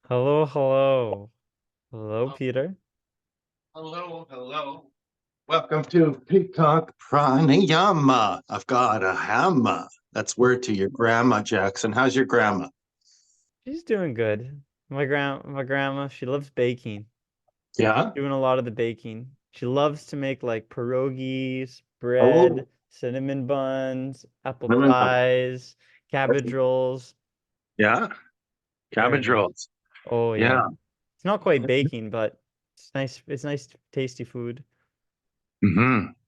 Hello, hello. Hello, Peter. Hello, hello. Welcome to Peacock Pranayama. I've got a hammer. That's word to your grandma, Jackson. How's your grandma? She's doing good. My grandma, she loves baking. Yeah. Doing a lot of the baking. She loves to make like pierogies, bread, Oh, cinnamon buns, apple lemon pie. pies, cabbage rolls. Yeah. Very Cabbage nice. rolls. Oh yeah. Yeah. It's not quite baking, but it's nice. It's nice, tasty food.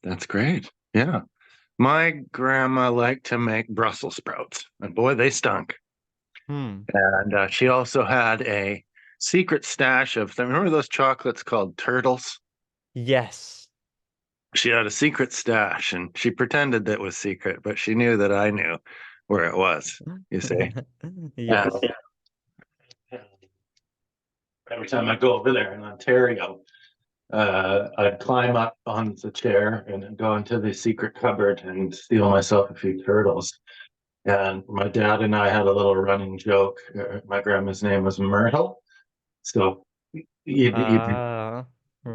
That's great. Yeah. My grandma liked to make Brussels sprouts, and boy, they stunk. Hmm. And she also had a secret stash of, remember those chocolates called turtles? Yes. She had a secret stash and she pretended that it was secret, but she knew that I knew where it was, you see. And Yes. every time I go over there in Ontario, I'd climb up on the chair and then go into the secret cupboard and steal myself a few turtles. And my dad and I had a little running joke. My grandma's name was Myrtle. So you Ah,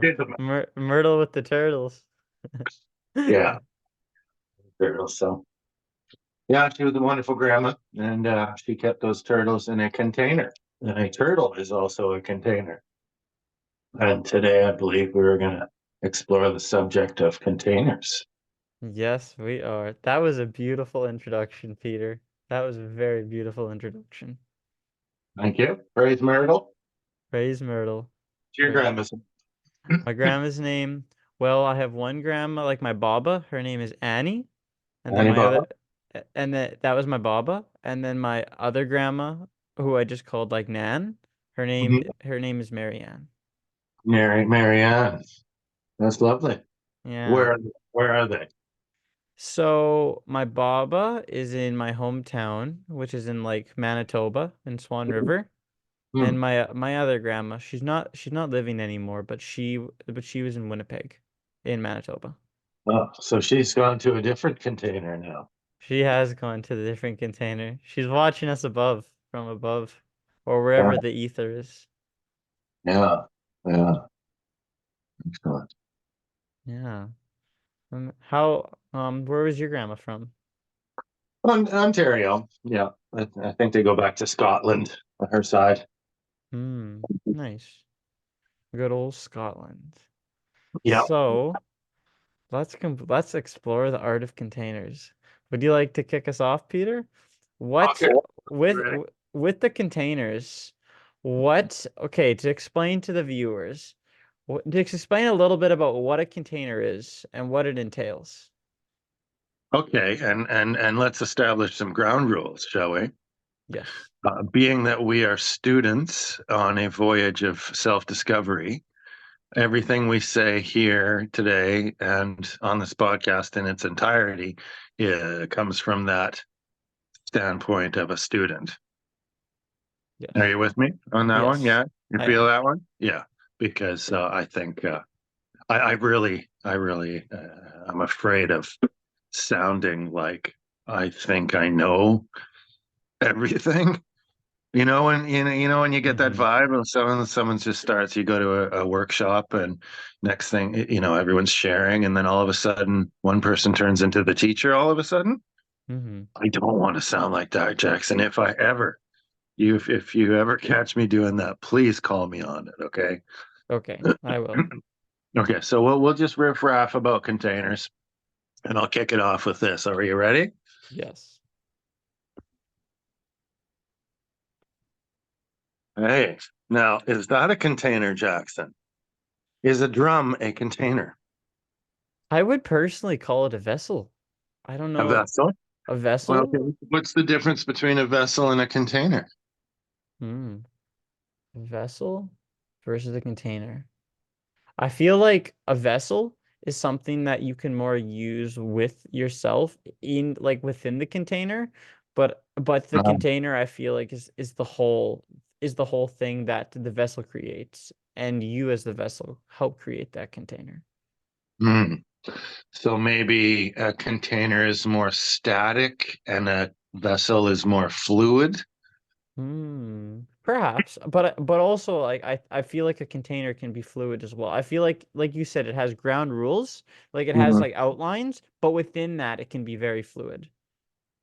did the Myrtle with the turtles. yeah, turtles. So yeah, she was a wonderful grandma, and she kept those turtles in a container. And a turtle is also a container. And today, I believe we were going to explore the subject of containers. Yes, we are. That was a beautiful introduction, Peter. That was a very beautiful introduction. Thank you. Praise Myrtle. Praise Myrtle. It's your Praise. grandma's. My grandma's name, well, I have one grandma, like my Baba. Her name is Annie. And then Annie my Baba. other, and then that was my Baba. And then my other grandma, who I just called like Nan, Mhm. her name is Marianne. Mary Ann. That's lovely. Yeah. Where are they? So my Baba is in my hometown, which is in like Manitoba in Swan River. Hmm. And my other grandma, she's not living anymore, but she was in Winnipeg in Manitoba. Oh, so she's gone to a different container now. She has gone to the different container. She's watching us from above, or Yeah. wherever the ether is. Yeah. Yeah. Excellent. Yeah. Where was your grandma from? Ontario. Yeah. I think they go back to Scotland on her side. Hmm. Nice. Good old Scotland. Yeah. So let's explore the art of containers. Would you like to kick us off, Peter? What Okay. with Ready? with the containers? Okay, to explain to the viewers, to explain a little bit about what a container is and what it entails. Okay, and let's establish some ground rules, shall we? Yes. Being that we are students on a voyage of self-discovery, everything we say here today and on this podcast in its entirety comes from that standpoint of a student. Are Yes. you with me on that one? Yes. Yeah, you I feel am. that one? Yeah, because I think I'm afraid of sounding like I think I know everything. When you get that Hmm. vibe of someone just starts, you go to a workshop and next thing, everyone's sharing, and then all of a sudden one person turns into the teacher all of a sudden. Hmm. I don't want to sound like that, Jackson. If you ever catch me doing that, please call me on it, okay? Okay, I will. Okay, so we'll just riff raff about containers and I'll kick it off with this. Are you ready? Yes. Hey, now is that a container, Jackson? Is a drum a container? I would personally call it a vessel. I don't A know. vessel? A Well, vessel? okay. What's the difference between a vessel and a container? Hmm. Vessel versus a container. I feel like a vessel is something that you can more use with yourself in like within the container, but the Um, container I feel like is the whole thing that the vessel creates, and you as the vessel help create that container. hmm. So maybe a container is more static and a vessel is more fluid. Hmm. Perhaps, but also like I feel like a container can be fluid as well. I feel like you said it has ground rules, like it has Mhm. like outlines, but within that it can be very fluid.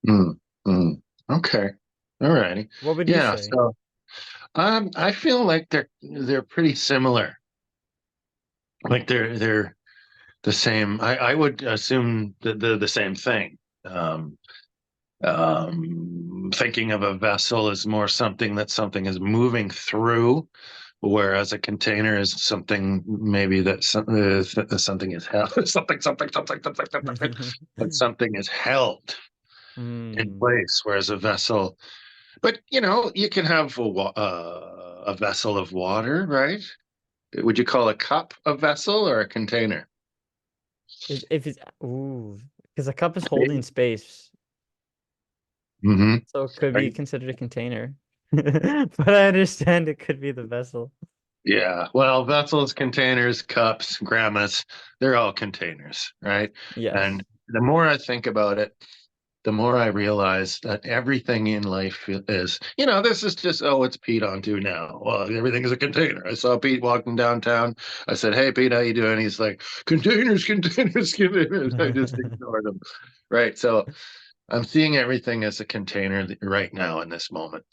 Mm, mm. Okay. All righty. What would you Yeah. say? So I feel like they're pretty similar. Like they're the same. I would assume that they're the same thing. Um, Thinking of a vessel as more something that something is moving through, whereas a container is something maybe that something is held, something, that something is held in Hmm. place, whereas a vessel. But you can have a vessel of water, right? Would you call a cup a vessel or a container? If it's ooh, because a cup is holding space, Mm-hmm. so it could be considered a container. But I understand it could be the vessel. Yeah. Well, vessels, containers, cups, grandmas, they're all containers, right? And Yes. the more I think about it, the more I realize that everything in life is, this is just, oh, it's Pete on to now. Well, everything is a container. I saw Pete walking downtown. I said, hey, Pete, how you doing? He's like, containers, containers, containers. I just ignored him. Right. So I'm seeing everything as a container right now in this moment.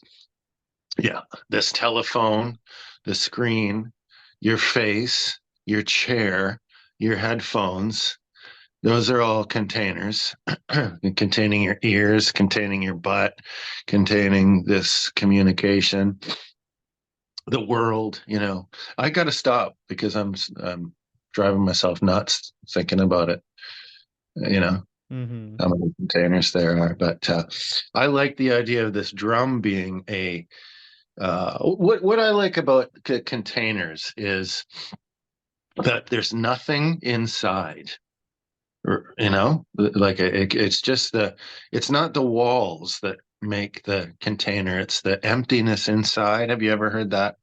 Yeah, this telephone, the screen, your face, your chair, your headphones, those are all containers containing your ears, containing your butt, containing this communication, the world. I got to stop because I'm driving myself nuts thinking about it, you know, Hmm. how many containers there are. But I like the idea of this drum being what I like about containers is that there's nothing inside, like it's just it's not the walls that make the container, it's the emptiness inside. Have you ever heard that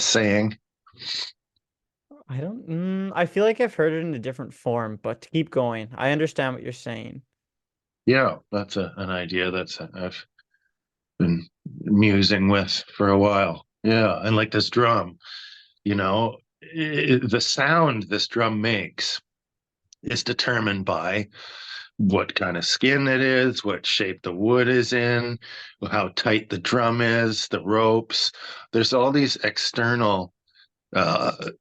saying? I don't, I feel like I've heard it in a different form, but to keep going, I understand what you're saying. Yeah, that's an idea I've been musing with for a while. Yeah, and like this drum, the sound this drum makes is determined by what kind of skin it is, what shape the wood is in, how tight the drum is, the ropes. There's all these external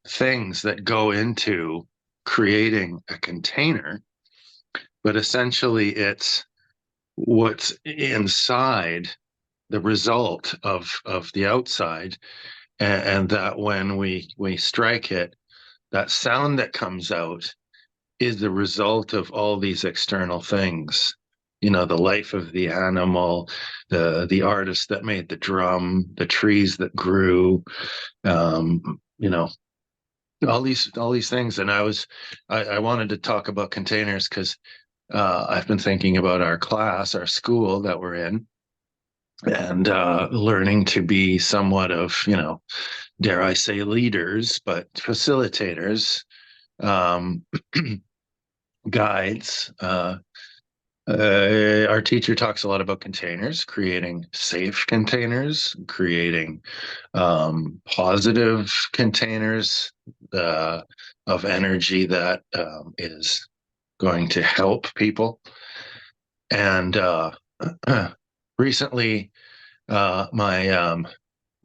things that go into creating a container, but essentially it's what's inside the result of the outside, and that when we strike it, that sound that comes out is the result of all these external things. The life of the animal, the artist that made the drum, the trees that grew, um, you know, all these things. And I wanted to talk about containers because I've been thinking about our class, our school that we're in, and learning to be somewhat of, dare I say, leaders, but facilitators, um, guides. Our teacher talks a lot about containers, creating safe containers, creating positive containers uh, of energy that is going to help people. And recently, my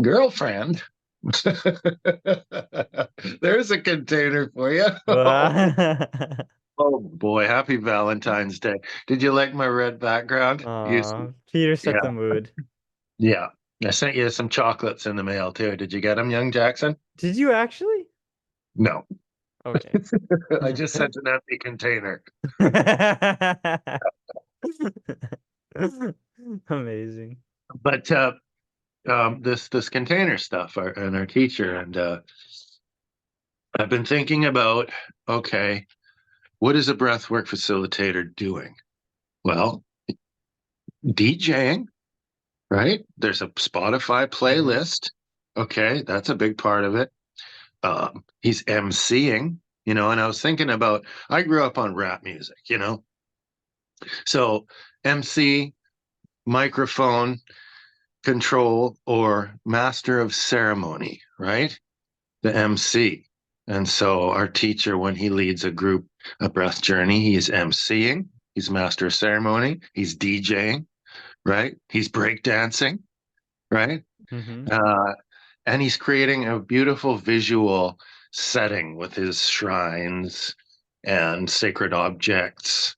girlfriend, there's a container for you. Oh boy, happy Valentine's Day. Did you like my red background? Peter set the Yeah, mood. yeah. I sent you some chocolates in the mail too. Did you get them, young Jackson? Did you actually? No. Okay. I just sent an empty container. Amazing. But this container stuff, and our teacher, and I've been thinking about, okay, what is a breathwork facilitator doing? Well, DJing, right? There's a Spotify Hmm. playlist. Okay, that's a big part of it. He's emceeing, and I was thinking about, I grew up on rap music, so MC, microphone, control or master of ceremony, right? The MC. And so our teacher, when he leads a group, a breath journey, he is MCing, he's master of ceremony, he's DJing, right? He's breakdancing, right? Mm-hmm. Uh, and he's creating a beautiful visual setting with his shrines and sacred objects.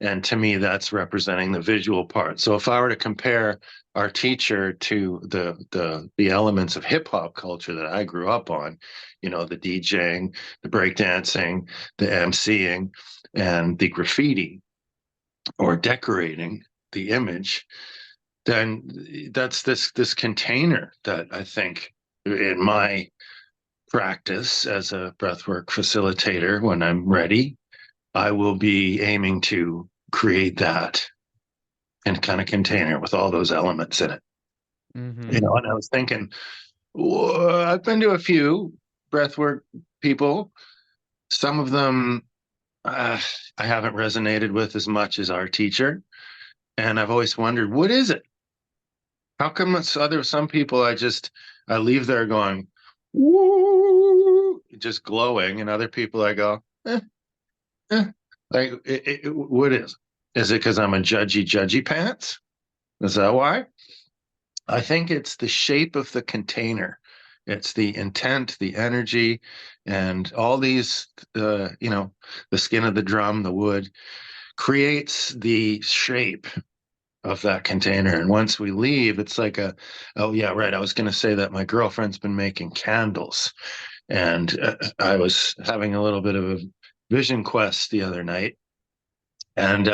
And to me, that's representing the visual part. So if I were to compare our teacher to the elements of hip hop culture that I grew up on, the DJing, the breakdancing, the MCing, and the graffiti or decorating the image, then that's this container that I think in my practice as a breathwork facilitator, when I'm ready, I will be aiming to create that and kind of container with all those elements in it. Mm-hmm. And I was thinking, I've been to a few breathwork people. Some of them I haven't resonated with as much as our teacher. And I've always wondered, what is it? How come some people I leave there going, woo, just glowing, and other people I go, eh. Like, what is? Is it because I'm a judgy pants? Is that why? I think it's the shape of the container. It's the intent, the energy, and all these, the skin of the drum, the wood, creates the shape of that container. And once we leave, it's like oh, yeah, right. I was going to say that my girlfriend's been making candles. And I was having a little bit of a vision quest the other night. And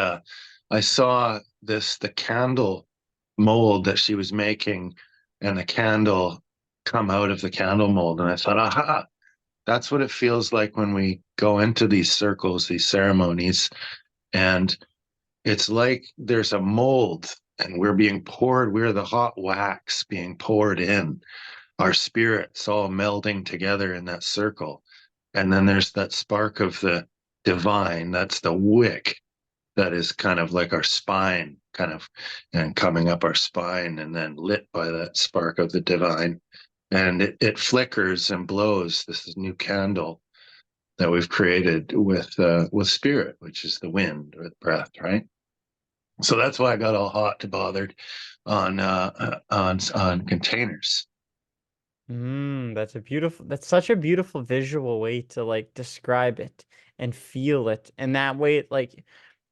I saw the candle mold that she was making and the candle come out of the candle mold. And I thought, aha, that's what it feels like when we go into these circles, these ceremonies. And it's like there's a mold and we're the hot wax being poured in, our spirits all melding together in that circle. And then there's that spark of the divine, that's the wick that is kind of like our spine, kind of, and coming up our spine and then lit by that spark of the divine. And it flickers and blows this new candle that we've created with spirit, which is the wind or the breath, right? So that's why I got all hot and bothered on containers. That's such a beautiful visual way to like describe it and feel it. And that way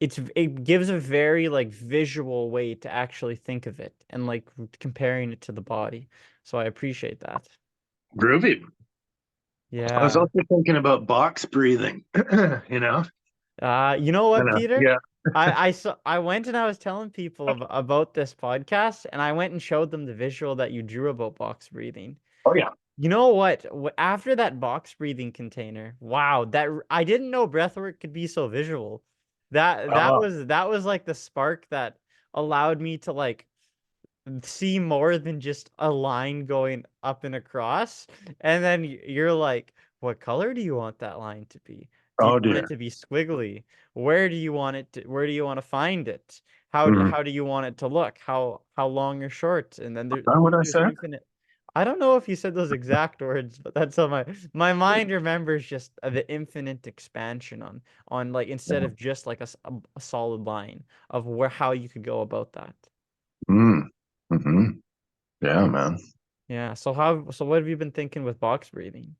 it gives a very like visual way to actually think of it and like comparing it to the body. So I appreciate that. Groovy. I was Yeah. also thinking about box breathing, You know what, Peter? Yeah. I went and I was telling people about this podcast and I went and showed them the visual that you drew about box breathing. Oh yeah. You know what? After that box breathing container, wow, I didn't know breathwork could be so visual. Oh, That was like the spark that allowed me to like see more than just a line going up and across. And then you're like, what color do you want that line to be? Do you oh want it dear. to be squiggly? Where do you want to find it? Mm. How do you want it to look? How long or short? And then What I there's said? infinite. I don't know if you said those exact words, but that's how my mind remembers just the infinite expansion on like instead of just like a solid line of how you could go about that. Mm. Hmm. Yeah, man. Yeah. So what have you been thinking with box breathing?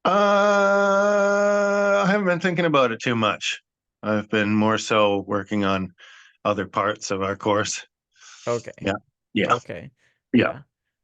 I haven't been thinking about it too much. I've been more so working on other parts of our course. Okay. Yeah. Yeah. Okay. Yeah. Yeah.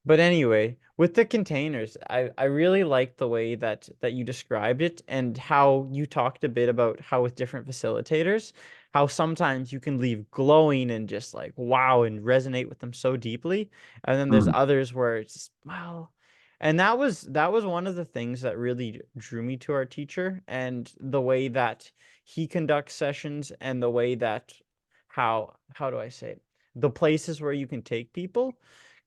But anyway, with the containers, I really like the way that you described it and how you talked a bit about how with different facilitators, how sometimes you can leave glowing and just like wow and resonate with them so deeply. And then there's Mm. others where it's just, well, and that was one of the things that really drew me to our teacher and the way that he conducts sessions and the way that how do I say it? The places where you can take people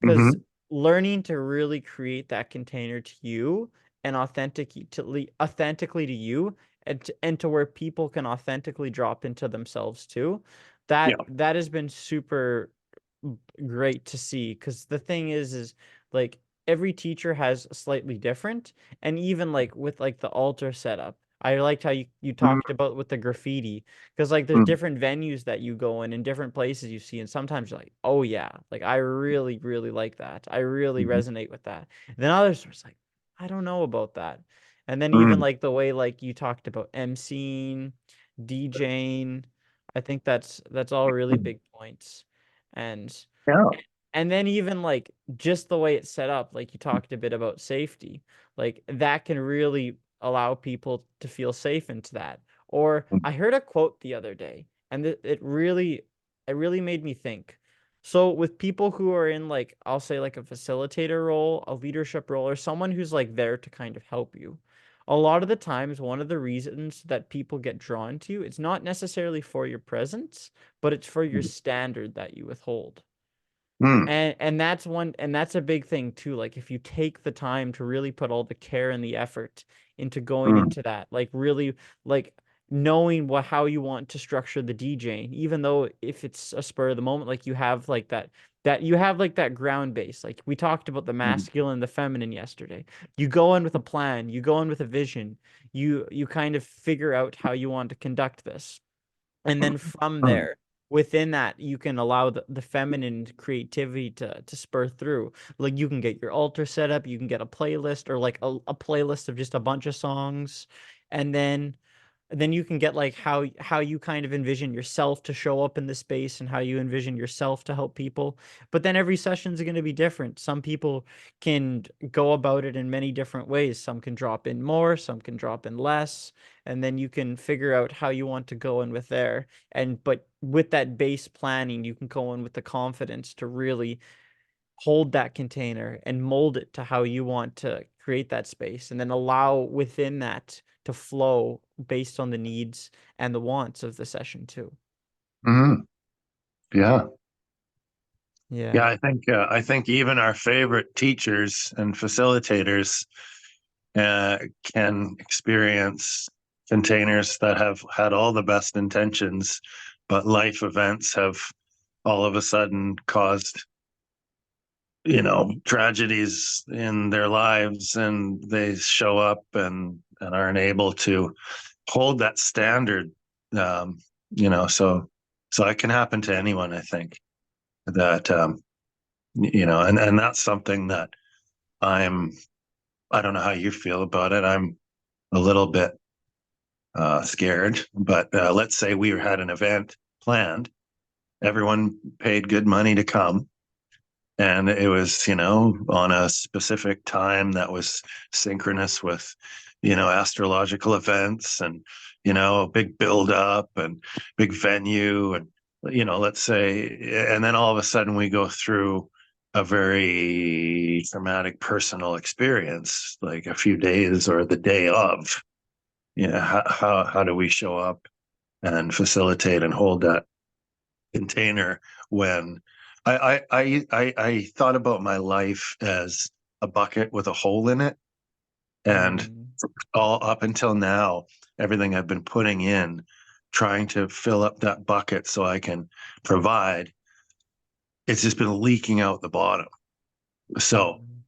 because Hmm. learning to really create that container to you and authentically to you and to where people can authentically drop into themselves too Yeah. that has been super great to see, because the thing is like every teacher has slightly different, and even like with like the altar setup, I liked how you Mm, talked about with the graffiti, because like there's mm, different venues that you go in and different places you see, and sometimes you're like, oh yeah, like I really really like that, I really mm, resonate with that. Then others are just like, I don't know about that. And then even mm, like the way like you talked about emceeing, DJing, I think that's all really mm. big points. And Yeah. and then even like just the way it's set up, like you talked a bit about safety, like that can really allow people to feel safe into that. Or Mm, I heard a quote the other day, and it really made me think. So with people who are in like, I'll say like a facilitator role, a leadership role, or someone who's like there to kind of help you, a lot of the times one of the reasons that people get drawn to you, it's not necessarily for your presence, but it's for your standard that you withhold. mm, And that's a big thing too. Like if you take the time to really put all the care and the effort into going mm, into that, like really like knowing how you want to structure the DJing, even though if it's a spur of the moment, like you have like that you have like that ground base. Like we talked about the mm, masculine and the feminine yesterday. You go in with a plan, you go in with a vision, you kind of figure out how you want to conduct this. And then from mm, there, within that, you can allow the feminine creativity to spur through. Like you can get your altar set up, you can get a playlist, or like a playlist of just a bunch of songs. And then you can get like how you kind of envision yourself to show up in the space and how you envision yourself to help people. But then every session is going to be different. Some people can go about it in many different ways. Some can drop in more, some can drop in less, and then you can figure out how you want to go in with there. And but with that base planning, you can go in with the confidence to really hold that container and mold it to how you want to create that space, and then allow within that to flow based on the needs and the wants of the session too. mm. Yeah. Yeah, Yeah. I think even our favorite teachers and facilitators uh, can experience containers that have had all the best intentions, but life events have all of a sudden caused, tragedies in their lives, and they show up and aren't able to hold that standard. Um, so it can happen to anyone, I think, that and that's something that I'm I don't know how you feel about it. I'm a little bit scared, but let's say we had an event planned. Everyone paid good money to come, and it was, on a specific time that was synchronous with, astrological events, and, a big build up and big venue. And, let's say, and then all of a sudden we go through a very traumatic personal experience, like a few days or the day of. How do we show up and facilitate and hold that container when I thought about my life as a bucket with a hole in it, and Mm, all up until now, everything I've been putting in, trying to fill up that bucket so I can provide, it's just been leaking out the bottom. So mm,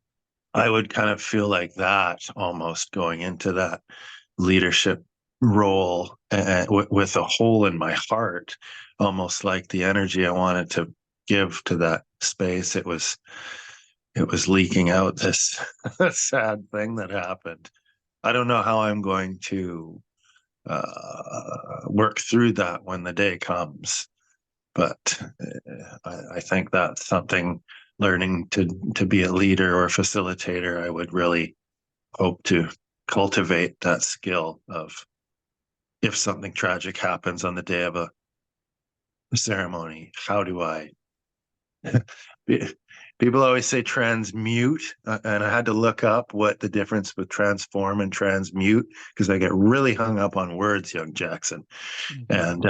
I would kind of feel like that almost going into that leadership role, with a hole in my heart, almost like the energy I wanted to give to that space. It was leaking out, this sad thing that happened. I don't know how I'm going to work through that when the day comes, but I think that's something, learning to be a leader or a facilitator. I would really hope to cultivate that skill of, if something tragic happens on the day of a ceremony, how do I? People always say transmute, and I had to look up what the difference with transform and transmute, because I get really hung up on words, young Jackson. mhm, And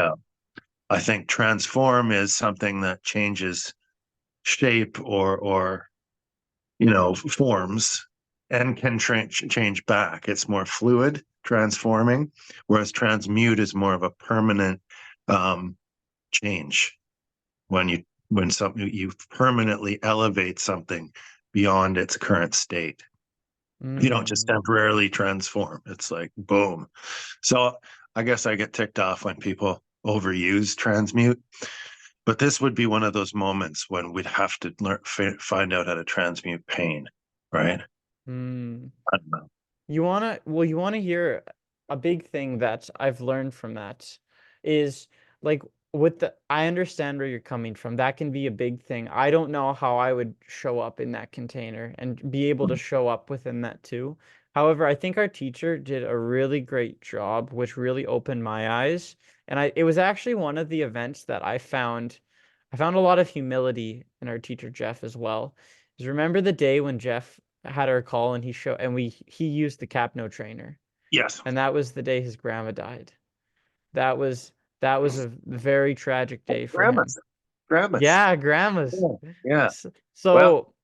I think transform is something that changes shape or forms, and can change back. It's more fluid, transforming, whereas transmute is more of a permanent um, change. When you when something you permanently elevate something beyond its current state. You don't just Mm, temporarily transform. It's like boom. So I guess I get ticked off when people overuse transmute, but this would be one of those moments when we'd have to find out how to transmute pain, right? mm. I don't know. You wanna hear a big thing that I've learned from that is like I understand where you're coming from. That can be a big thing. I don't know how I would show up in that container and be able to show up within that too. However, I think our teacher did a really great job, which really opened my eyes. And it was actually one of the events that I found a lot of humility in our teacher Jeff as well. Is remember the day when Jeff had our call and he used the Capno trainer, Yes. and that was the day his grandma died. That was that was a very tragic day for him. Grandmas. Grandmas. Yeah, grandmas. Yeah. Yeah. Well, So,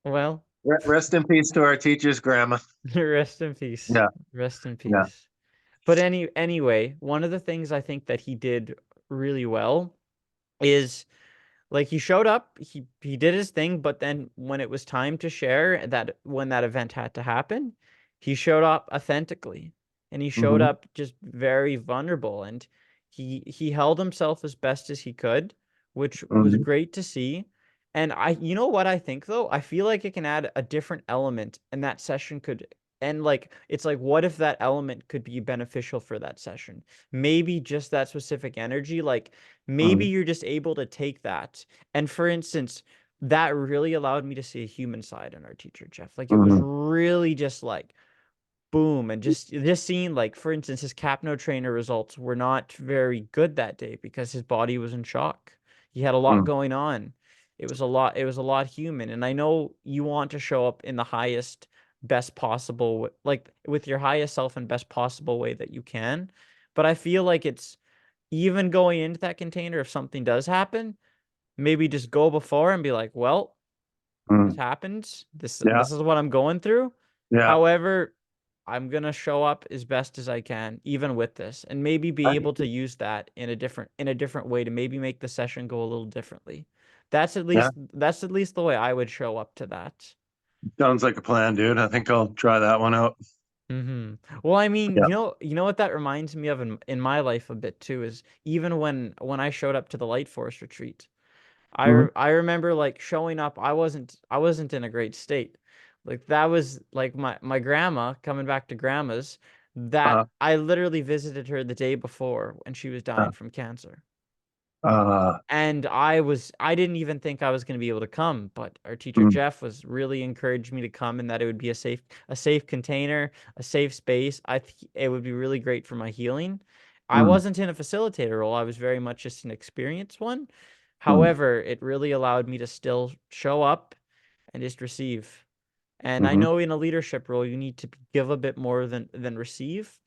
well, rest in peace to our teacher's grandma. rest in peace. Yeah. Rest in Yeah. peace. But anyway, one of the things I think that he did really well is like he showed up, he did his thing, but then when it was time to share that when that event had to happen, he showed up authentically and he showed Hmm. up just very vulnerable and he held himself as best as he could, which was Hmm. great to see. And you know what I think though? I feel like it can add a different element and that session could and like it's like what if that element could be beneficial for that session? Maybe just that specific energy like maybe Hmm. you're just able to take that. And for instance, that really allowed me to see a human side in our teacher, Jeff. Like it was Hmm. really just like boom and just seeing like for instance his capno trainer results were not very good that day because his body was in shock. He had a lot Hmm. going on. It was a lot human and I know you want to show up in the highest best possible like with your highest self and best possible way that you can, but I feel like it's even going into that container, if something does happen, maybe just go before and be like, well, this Hmm. happens. This Yeah. this is what I'm going through. Yeah. However, I'm gonna show up as best as I can, even with this, and maybe be able to use that in a different way to maybe make the session go a little differently. Yeah. That's at least the way I would show up to that. Sounds like a plan, dude. I think I'll try that one out. Well, I mean, Yeah. you know what that reminds me of in my life a bit too is even when I showed up to the Lightforce retreat. Hmm. I remember like showing up. I wasn't in a great state. Like that was like my grandma coming back to grandma's. That Uh, I literally visited her the day before when she was uh, dying from cancer. uh, And I didn't even think I was going to be able to come, but our teacher mm, Jeff was really encouraged me to come and that it would be a safe container, a safe space. It would be really great for my healing. I mm, wasn't in a facilitator role. I was very much just an experienced one. mm, However, it really allowed me to still show up and just receive. And I mhm, know in a leadership role, you need to give a bit more than receive.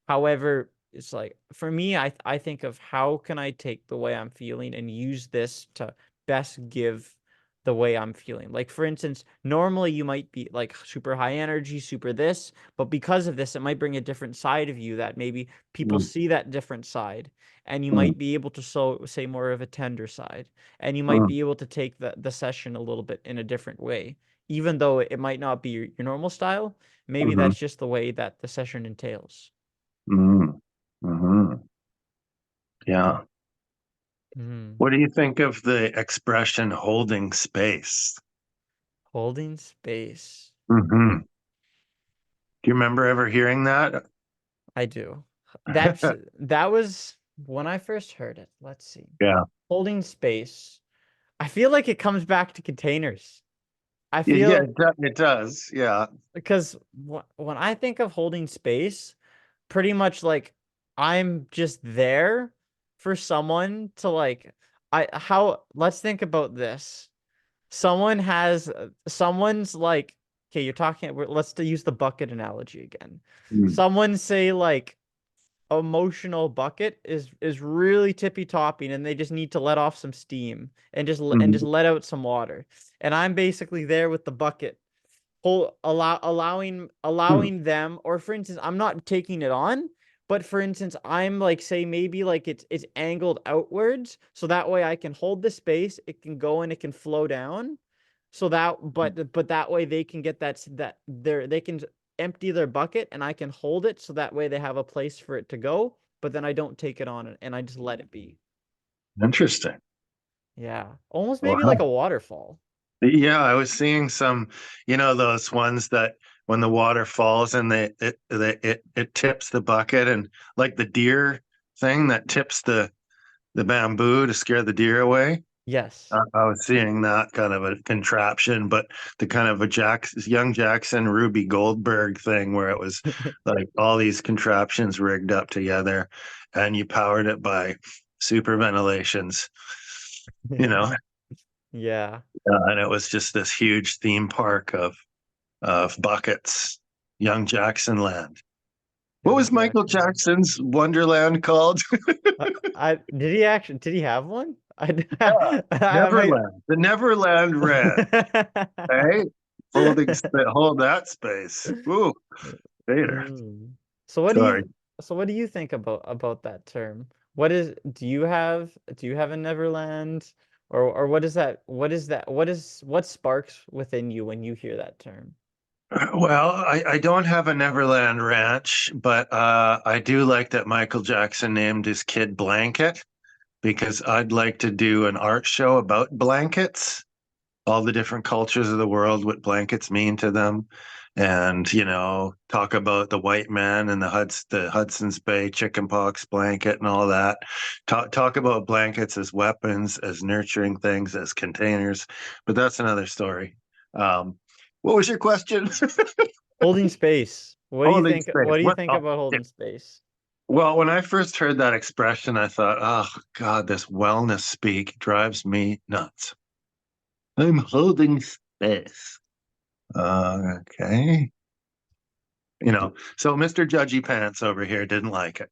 However, it's like for me, I think of how can I take the way I'm feeling and use this to best give the way I'm feeling. Like for instance, normally you might be like super high energy, super this, but because of this, it might bring a different side of you that maybe people mm, see that different side, and you mm, might be able to say more of a tender side, and you might mm, be able to take the session a little bit in a different way, even though it might not be your normal style. Maybe mhm, that's just the way that the session entails. mm, mhm. Yeah. Hmm. What do you think of the expression holding space? Holding space. Hmm. Do you remember ever hearing that? I do. That was when I first heard it. Let's see. Yeah. Holding space. I feel like it comes back to containers. I Yeah, yeah, feel it does. Yeah. because when I think of holding space, pretty much like I'm just there for someone to like I how let's think about this. Someone's like okay, you're talking let's use the bucket analogy again. Mm, Someone say like emotional bucket is really tippy topping and they just need to let off some steam and just mhm, let out some water. And I'm basically there with the bucket mm, allowing them or for instance I'm not taking it on but for instance, I'm like, say maybe like it's angled outwards, so that way I can hold the space, it can go and it can flow down. So that, but that way they can get they can empty their bucket and I can hold it so that way they have a place for it to go, but then I don't take it on and I just let it be. Interesting. Yeah. Almost maybe like Wow. a waterfall. Yeah, I was seeing some, those ones that when the water falls and it tips the bucket, and like the deer thing that tips the bamboo to scare the deer away. Yes. I was seeing that kind of a contraption, but the kind of a young Jackson Ruby Goldberg thing where it was like all these contraptions rigged up together, and you powered it by super ventilations, you know, Yeah. and it was just this huge theme park of buckets, young Jackson land. What Young was Michael Jackson. Jackson's Wonderland called? Did he have one? Yeah, I might. Neverland, the Neverland Ranch. Hey, hold that space. Ooh, later. Mm. So what do Sorry. you so what do you think about that term? What is do you have a Neverland, or what sparks within you when you hear that term? Well, I don't have a Neverland Ranch, but I do like that Michael Jackson named his kid Blanket, because I'd like to do an art show about blankets, all the different cultures of the world, what blankets mean to them, and talk about the white man and the Hudson's Bay chickenpox blanket and all that. Talk about blankets as weapons, as nurturing things, as containers, but that's another story. Um, what was your question? Holding space. What do you Holding think space. what do you What? think Oh, about yeah. holding space? Well, when I first heard that expression, I thought, oh God, this wellness speak drives me nuts. I'm holding space. Okay. So Mr. Judgy Pants over here didn't like it.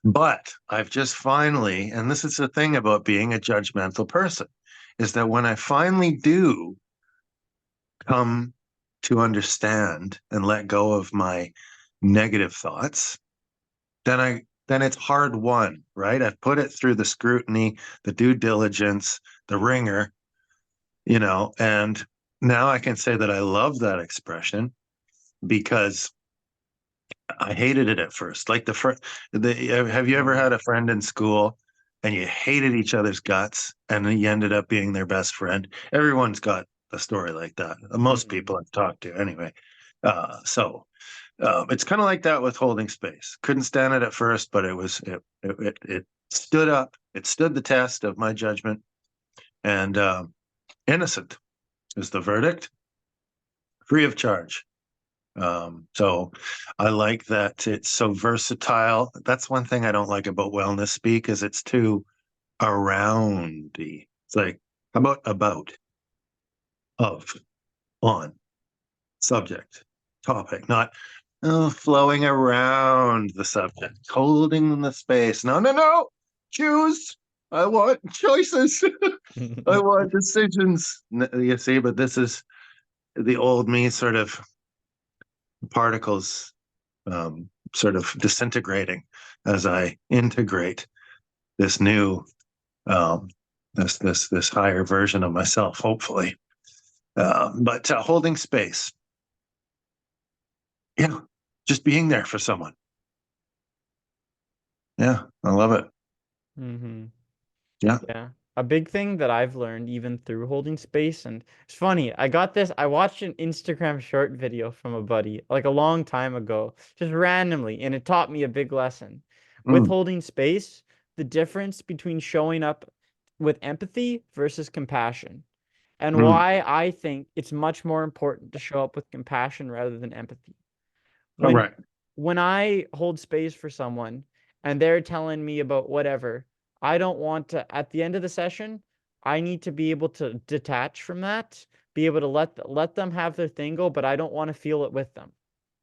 But I've just finally, and this is the thing about being a judgmental person, is that when I finally do come to understand and let go of my negative thoughts, then it's hard won, right? I've put it through the scrutiny, the due diligence, the ringer, and now I can say that I love that expression because I hated it at first. Like have you ever Mm, had a friend in school and you hated each other's guts and then you ended up being their best friend? Everyone's got a story like that. Most mm, people I've talked to anyway. So it's kind of like that with holding space. Couldn't stand it at first, but it stood up. It stood the test of my judgment, and innocent is the verdict, free of charge. So I like that it's so versatile. That's one thing I don't like about wellness speak is it's too aroundy. It's like about, of, on, subject, topic, not flowing around the subject, holding the space. No, no, no. Choose. I want choices. I mm. want decisions. You see, but this is the old me sort of particles sort of disintegrating as I integrate this new um, this higher version of myself, hopefully. But holding space, yeah, just being there for someone. Yeah, I love it. Hmm. Yeah. Yeah. A big thing that I've learned even through holding space, and it's funny, I watched an Instagram short video from a buddy like a long time ago, just randomly, and it taught me a big lesson. With Mm, holding space, the difference between showing up with empathy versus compassion, and mm. why I think it's much more important to show up with compassion rather than empathy. All when right. when I hold space for someone and they're telling me about whatever, I don't want to, at the end of the session, I need to be able to detach from that, be able to let them have their thing go, but I don't want to feel it with them.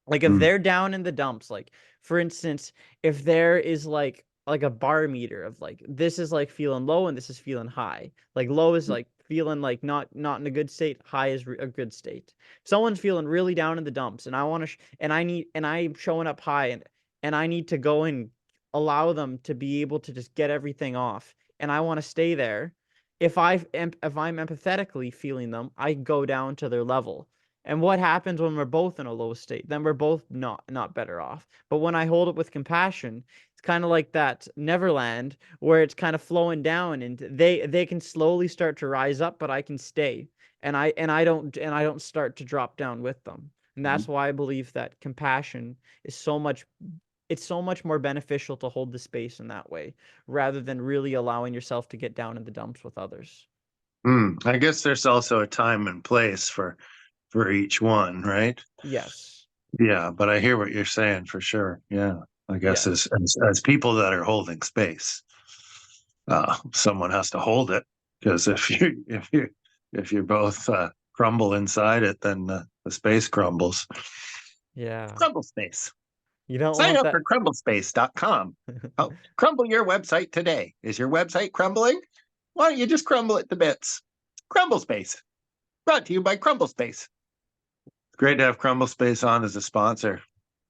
Like if Mm, they're down in the dumps, like for instance, if there is like a bar meter of like this is like feeling low and this is feeling high. Like low is like feeling like not in a good state, high is a good state. Someone's feeling really down in the dumps and I want to and I need and I'm showing up high and I need to go and allow them to be able to just get everything off, and I want to stay there. If I'm empathetically feeling them, I go down to their level. And what happens when we're both in a low state? Then we're both not better off. But when I hold it with compassion, it's kind of like that Neverland where it's kind of flowing down, and they can slowly start to rise up, but I can stay, and I don't start to drop down with them. And that's why I believe that compassion is so much it's so much more beneficial to hold the space in that way rather than really allowing yourself to get down in the dumps with others. I guess there's also a time and place for each one, right? Yes. Yeah, but I hear what you're saying for sure. Yeah, I guess Yes. as people that are holding space, someone has to hold it, because if you both crumble inside it, then the space crumbles. Yeah. Crumble space. You don't Sign want up for that. crumblespace.com. Oh, crumble your website today. Is your website crumbling? Why don't you just crumble it to bits? Crumble Space, brought to you by Crumble Space. It's great to have Crumble Space on as a sponsor.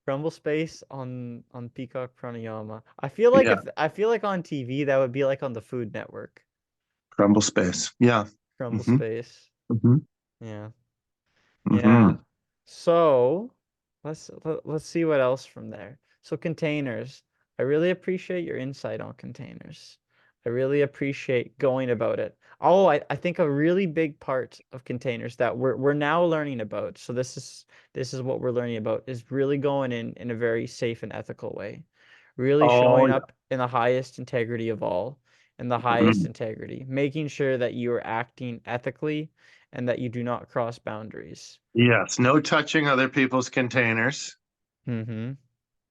Crumble space on Peacock Pranayama. Yeah, I feel like on TV that would be like on the Food Network. Crumble Space. Yeah. Crumble Mm-hmm. space. Mm-hmm. Yeah. Mm-hmm. Yeah. So let's see what else from there. So containers. I really appreciate your insight on containers. I really appreciate going about it. Oh, I think a really big part of containers that we're now learning about. So this is what we're learning about is really going in a very safe and ethical way. Really Oh, showing yeah. up in the highest integrity of all, in the highest Mm. integrity, making sure that you are acting ethically and that you do not cross boundaries. Yes. No touching other people's containers. Mm-hmm.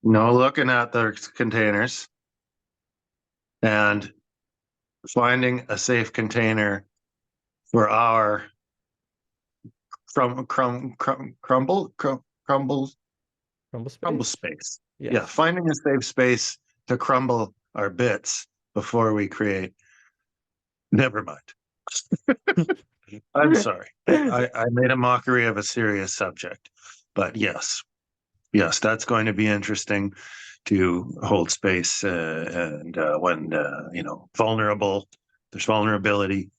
No looking at their containers. And finding a safe container for our crumble Rumble crumble space? space. Yeah, Yes. finding a safe space to crumble our bits before we create. Never mind. I'm sorry. I made a mockery of a serious subject. But yes, yes, that's going to be interesting to hold space. And when, vulnerable, there's vulnerability.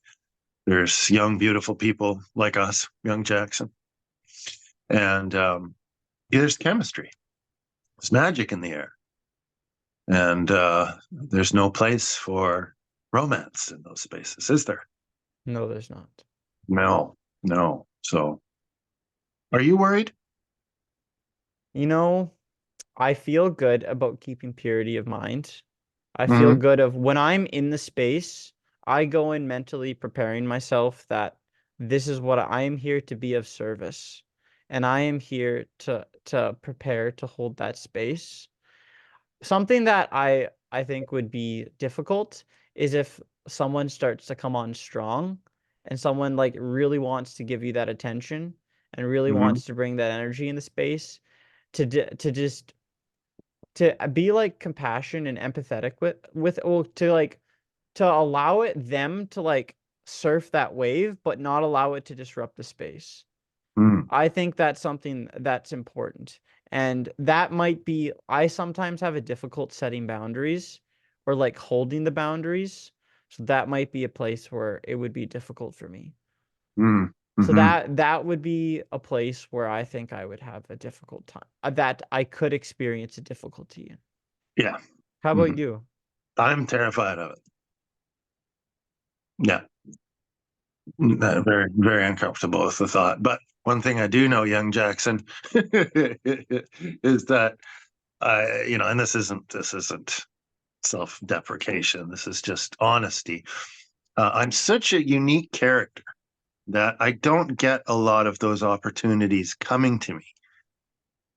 There's young, beautiful people like us, young Jackson. And there's chemistry. There's magic in the air. And there's no place for romance in those spaces, is there? No, there's not. No, no. So are you worried? You know, I feel good about keeping purity of mind. I feel Mm-hmm. good of when I'm in the space, I go in mentally preparing myself that this is what I am here to be of service. And I am here to prepare to hold that space. Something that I think would be difficult is if someone starts to come on strong and someone like really wants to give you that attention and really Mm-hmm. wants to bring that energy in the space to just to be like compassion and empathetic with or to like to allow it them to like surf that wave but not allow it to disrupt the space. Mm-hmm. I think that's something that's important. And that might be, I sometimes have a difficult setting boundaries or like holding the boundaries. So that might be a place where it would be difficult for me. So Mm-hmm. that would be a place where I think I would have a difficult time, that I could experience a difficulty in. Yeah. How about Mm-hmm. you? I'm terrified of it. Yeah. Very, very uncomfortable with the thought. But one thing I do know, young Jackson, is that and this isn't self-deprecation. This is just honesty. I'm such a unique character that I don't get a lot of those opportunities coming to me.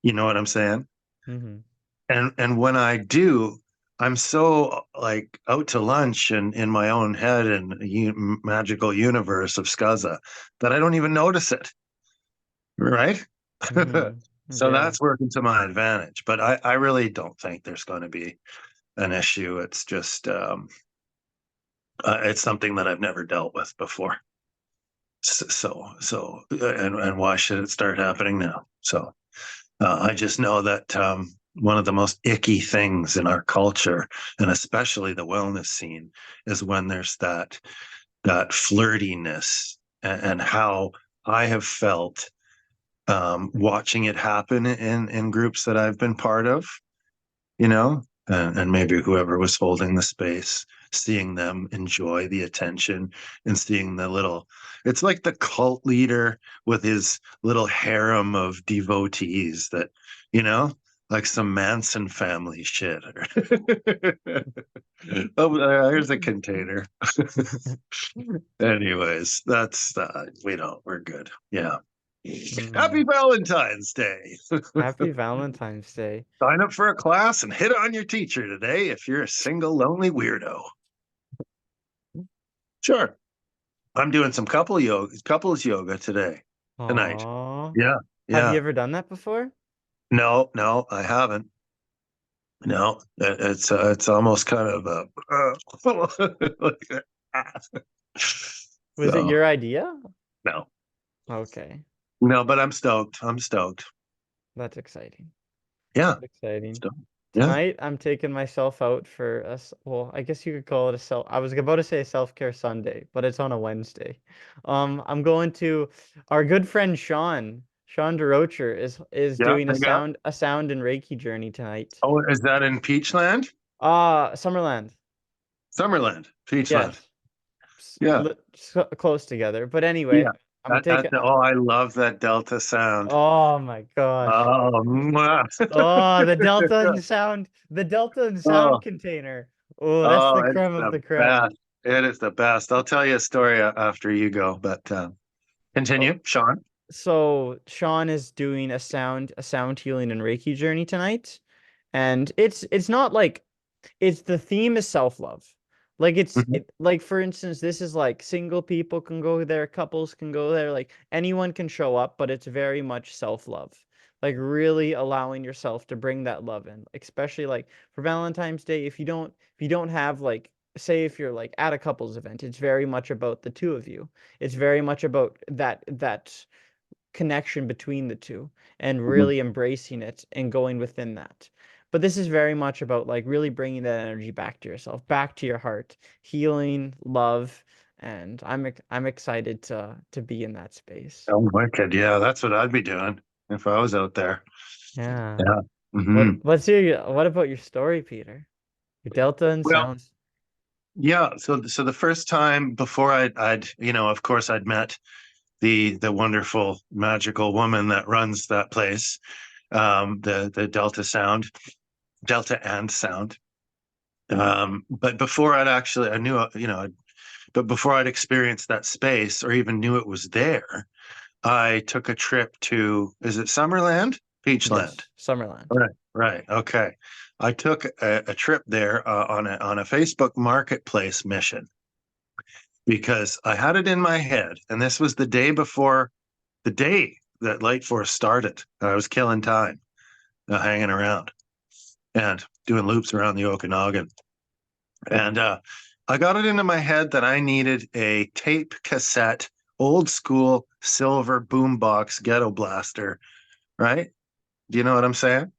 You know what I'm saying? Mm-hmm. And when I do, I'm so like out to lunch and in my own head and magical universe of Scuzza that I don't even notice it. Right? Mm-hmm. So Yeah. that's working to my advantage. But I really don't think there's going to be an issue. It's just it's something that I've never dealt with before. And why should it start happening now? So I just know that one of the most icky things in our culture, and especially the wellness scene, is when there's that flirtiness, and how I have felt watching it happen in groups that I've been part of, and maybe whoever was holding the space, seeing them enjoy the attention and seeing it's like the cult leader with his little harem of devotees that, you know, like some Manson family shit. Oh, here's a container. Anyways, that's we're good. Yeah. Happy Mm. Valentine's Day. Happy Valentine's Day. Sign up for a class and hit on your teacher today if you're a single, lonely weirdo. Sure. I'm doing some couples yoga tonight. Aw. Yeah. Have you Yeah. ever done that before? No, no, I haven't. No, it's almost kind of like, ah. Was it So your idea? no, Okay, no, but I'm stoked. I'm stoked. that's exciting. Yeah. That's exciting. Stoked. Yeah. Tonight, I'm taking myself out for well, I guess you could call it I was about to say a self-care Sunday, but it's on a Wednesday. I'm going to our good friend Sean DeRocher is Yeah. doing I got. a sound and Reiki journey tonight. Oh, is that in Peachland? Summerland. Summerland, Peachland. Yes. Yeah. Close together. But anyway, Yeah. I'm taking I love that Delta sound. oh my gosh. Oh, mwah. Oh, the Delta and Oh, sound container. Oh, that's oh, the it's creme of the the creme. best. It is the best. I'll tell you a story after you go, but Oh, continue, Sean. so Sean is doing a sound healing and Reiki journey tonight, and it's not like it's the theme is self-love. Like Mhm. like for instance, this is like single people can go there, couples can go there, like anyone can show up, but it's very much self-love. Like really allowing yourself to bring that love in, especially like for Valentine's Day, if you don't have like say if you're like at a couples event, it's very much about the two of you. It's very much about that connection between the two and Mhm. really embracing it and going within that. But this is very much about like really bringing that energy back to yourself, back to your heart, healing, love, and I'm excited to be in that space. Oh, wicked. Yeah, that's what I'd be doing if I was out there. Yeah. Yeah. Hmm. What about your story, Peter? Your Delta and Well, sounds. yeah. So the first time before I'd of course I'd met the wonderful magical woman that runs that place, the Delta and Sound. But before I knew, but before I'd experienced that space or even knew it was there, I took a trip to, is it Summerland? Peachland. Yes, Summerland. Right. Right. Okay. I took a trip there on a Facebook Marketplace mission because I had it in my head, and this was the day before the day that Lightforce started. I was killing time, hanging around and doing loops around the Okanagan. And I got it into my head that I needed a tape cassette, old school silver boombox ghetto blaster, right? Do you know what I'm saying?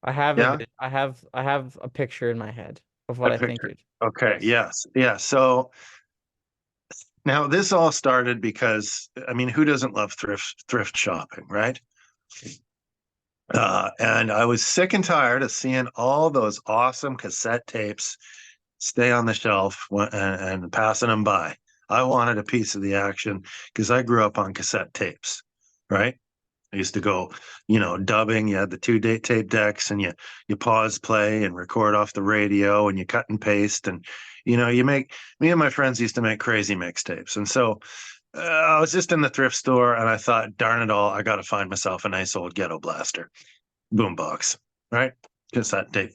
Yeah, I have a picture in my head of a what I think picture. you'd. Okay, Yes. yes. Yeah. So now this all started because I mean, who doesn't love thrift shopping, right? And I was sick and tired of seeing all those awesome cassette tapes stay on the shelf and passing them by. I wanted a piece of the action because I grew up on cassette tapes, right? I used to go, dubbing. You had the two date tape decks, and you pause, play, and record off the radio, and you cut and paste, and you make. Me and my friends used to make crazy mixtapes, and so I was just in the thrift store, and I thought, darn it all, I got to find myself a nice old ghetto blaster boombox, right? Cassette tape,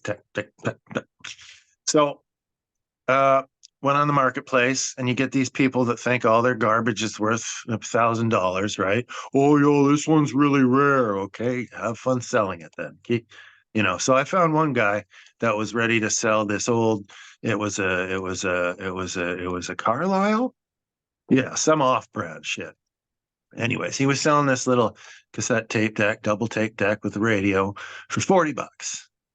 So uh, went on the marketplace, and you get these people that think all their garbage is worth $1,000, right? Oh, yo, this one's really rare. Okay, have fun selling it then. So I found one guy that was ready to sell this old. It was a Carlisle. Yeah, some off-brand shit. Anyways, he was selling this little cassette tape deck, double tape deck with a radio for $40.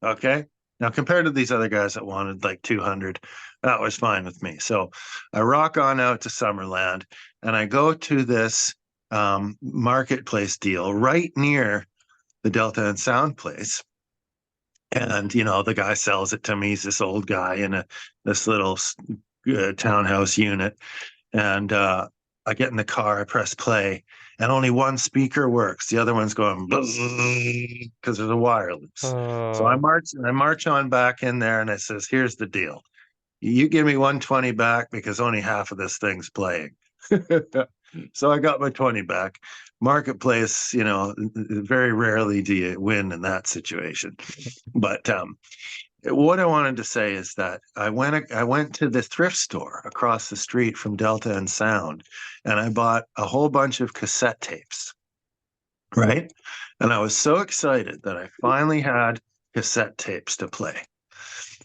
Okay. Now, compared to these other guys that wanted like 200, that was fine with me. So I rock on out to Summerland and I go to this marketplace deal right near the Delta and Sound place. And, the guy sells it to me. He's this old guy in this little townhouse unit. And I get in the car, I press play, and only one speaker works. The other one's going because there's a wire loose. So Oh. I march on back in there, and I says, "Here's the deal. You give me 120 back because only half of this thing's playing." So I got my 20 back. Marketplace, very rarely do you win in that situation. But what I wanted to say is that I went to the thrift store across the street from Delta and Sound, and I bought a whole bunch of cassette tapes, right? And I was so excited that I finally had cassette tapes to play.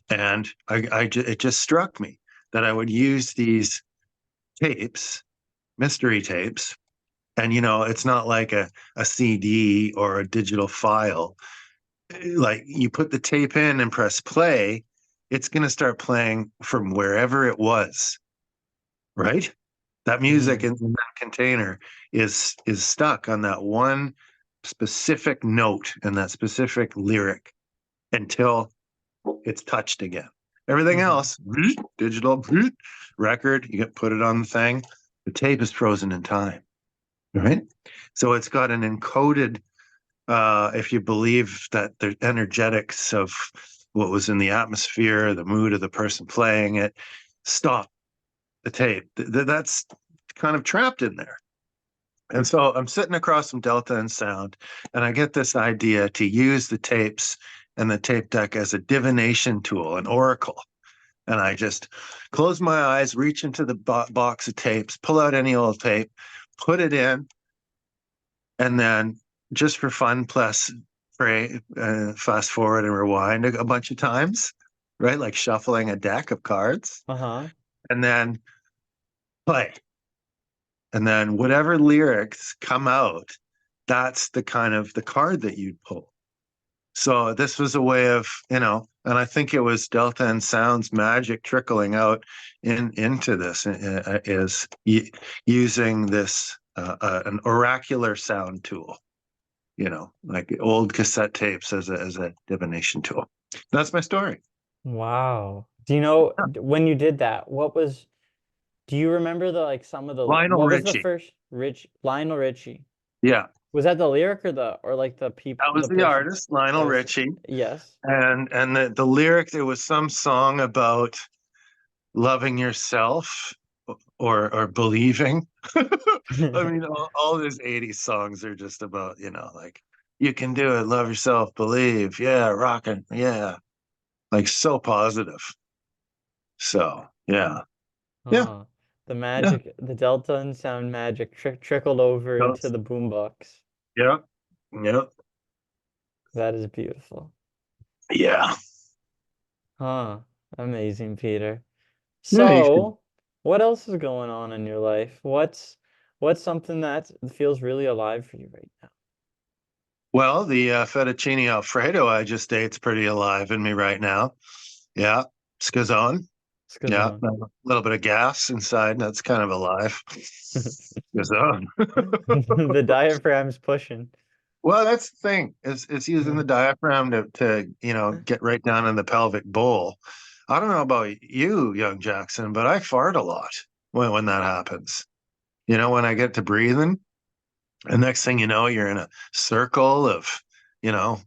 And it just struck me that I would use these tapes, mystery tapes, and it's not like a CD or a digital file. Like you put the tape in and press play, it's going to start playing from wherever it was, right? That music Mm. in that container is stuck on that one specific note and that specific lyric until it's touched again. Everything Mm-hmm. else, digital record, you get put it on the thing. The tape is frozen in time, right? So it's got an encoded if you believe that the energetics of what was in the atmosphere, the mood of the person playing it, stop the tape. That's kind of trapped in there. And so I'm sitting across from Delta and Sound, and I get this idea to use the tapes and the tape deck as a divination tool, an oracle. And I just close my eyes, reach into the box of tapes, pull out any old tape, put it in, and then just for fun, plus pray, fast forward and rewind a bunch of times, right? Like shuffling a deck of cards, Uh-huh. and then play. And then whatever lyrics come out, that's the kind of the card that you'd pull. So this was a way of, and I think it was Delta and Sound's magic trickling out into this is using this an oracular sound tool, like old cassette tapes as a divination tool. That's my story. Wow. Do you know when you did that, do you remember the like some of the Lionel what was the Richie. first Lionel Richie? Yeah, Was that the lyric or like that was the the person? artist, That Lionel was Richie. yes. And the lyric, there was some song about loving yourself or believing. I mean, all these 80s songs are just about, like you can do it, love yourself, believe, yeah, rocking, yeah, like so positive. So yeah, yeah, Oh, the yeah. the Delta and Sound magic trickled over into Those- the boombox. Yeah, yeah, That is beautiful. yeah. Huh. Amazing, Peter. Yeah, you should. So, what else is going on in your life? What's something that feels really alive for you right now? Well, the fettuccine Alfredo I just ate's pretty alive in me right now. Yeah, Scazzone. Yeah, Skazon. a little bit of gas inside. That's kind of alive. Scazzone. The diaphragm's pushing. Well, that's the thing. It's using the diaphragm to get right down in the pelvic bowl. I don't know about you, young Jackson, but I fart a lot when that happens. When I get to breathing, and next thing you know, you're in a circle of, you know,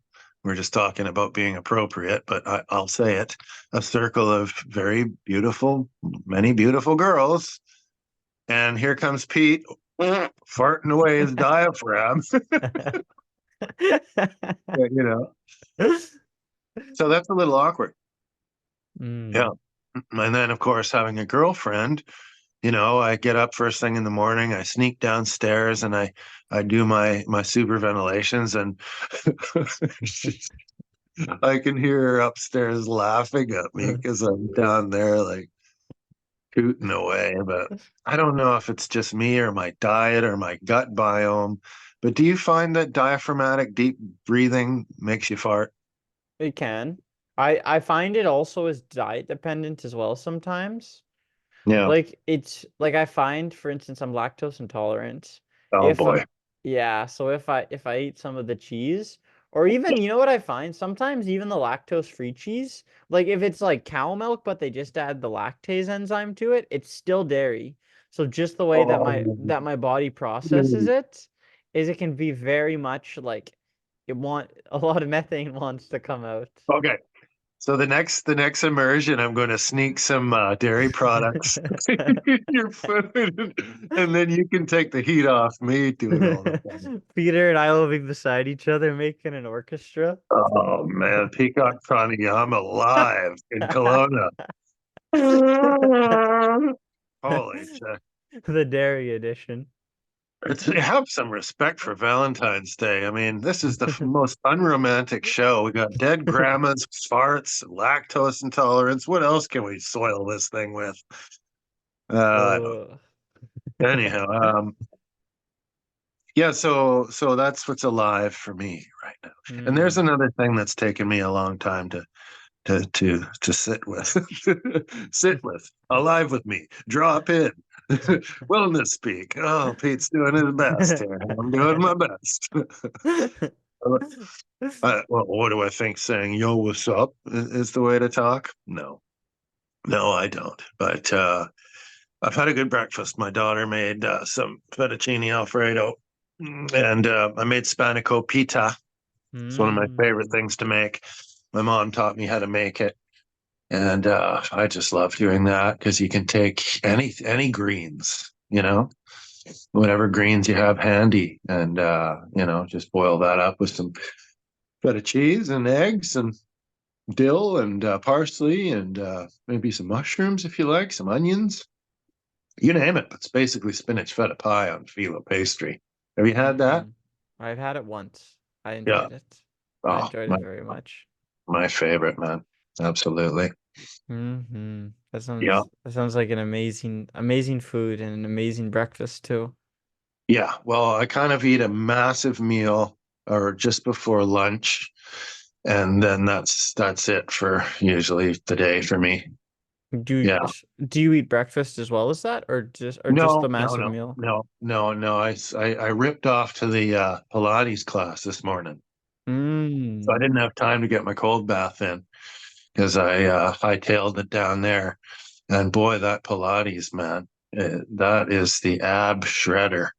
we're just talking about being appropriate, but I'll say it, a circle of very beautiful, many beautiful girls. And here comes Pete farting away his diaphragm, you know. So that's a little awkward. Yeah. Mm. And then, of course, having a girlfriend, I get up first thing in the morning, I sneak downstairs and I do my super ventilations and I can hear her upstairs laughing at me because I'm down there like tooting away. But I don't know if it's just me or my diet or my gut biome. But do you find that diaphragmatic deep breathing makes you fart? It can. I find it also is diet dependent as well sometimes. Yeah. Like it's like I find, for instance, I'm lactose intolerant. Oh If boy. Yeah, so if I eat some of the cheese, or even you know what I find? Sometimes even the lactose-free cheese, like if it's like cow milk, but they just add the lactase enzyme to it, it's still dairy. So just the way that my Oh. that my body processes it is it can be very much like it want a lot of methane wants to come out. Okay. So the next immersion, I'm going to sneak some dairy products in your food, and then you can take the heat off me doing all the fun. Peter and I will be beside each other making an orchestra. Oh man, Peacock Pranayama live in Kelowna. Holy shit. The dairy edition. Have some respect for Valentine's Day. I mean, this is the most unromantic show. We got dead grandmas, farts, lactose intolerance. What else can we soil this thing with? I don't. Oh. Anyhow, yeah. So that's what's alive for me right now. And there's Hmm. another thing that's taken me a long time to sit with, sit with, alive with me. Drop in. Wellness speak. Oh, Pete's doing his best here. I'm doing my best. Well, what do I think? Saying "Yo, what's up" is the way to talk? No, no, I don't. But I've had a good breakfast. My daughter made some fettuccine alfredo, and I made spanico pita. It's one of my favorite Hmm. things to make. My mom taught me how to make it, and I just love doing that because you can take any greens, whatever greens you have handy, and just boil that up with some feta cheese and eggs and dill and parsley and maybe some mushrooms if you like, some onions. You name it. It's basically spinach feta pie on phyllo pastry. Have you had that? Hmm. I've had it once. I Yeah. enjoyed it. I Oh, enjoyed my it very much. my favorite, man. Absolutely. Hmm. Yeah. That sounds like an amazing food and an amazing breakfast too. Yeah. Well, I kind of eat a massive meal or just before lunch, and then that's it for usually the day for me. Yeah. Do you eat breakfast as well as that, or just the No, massive no, meal? no, no, no. I ripped off to the Pilates class this morning. So I Mm. didn't have time to get my cold bath in because I hightailed it down there. And boy, that Pilates, man, that is the ab shredder,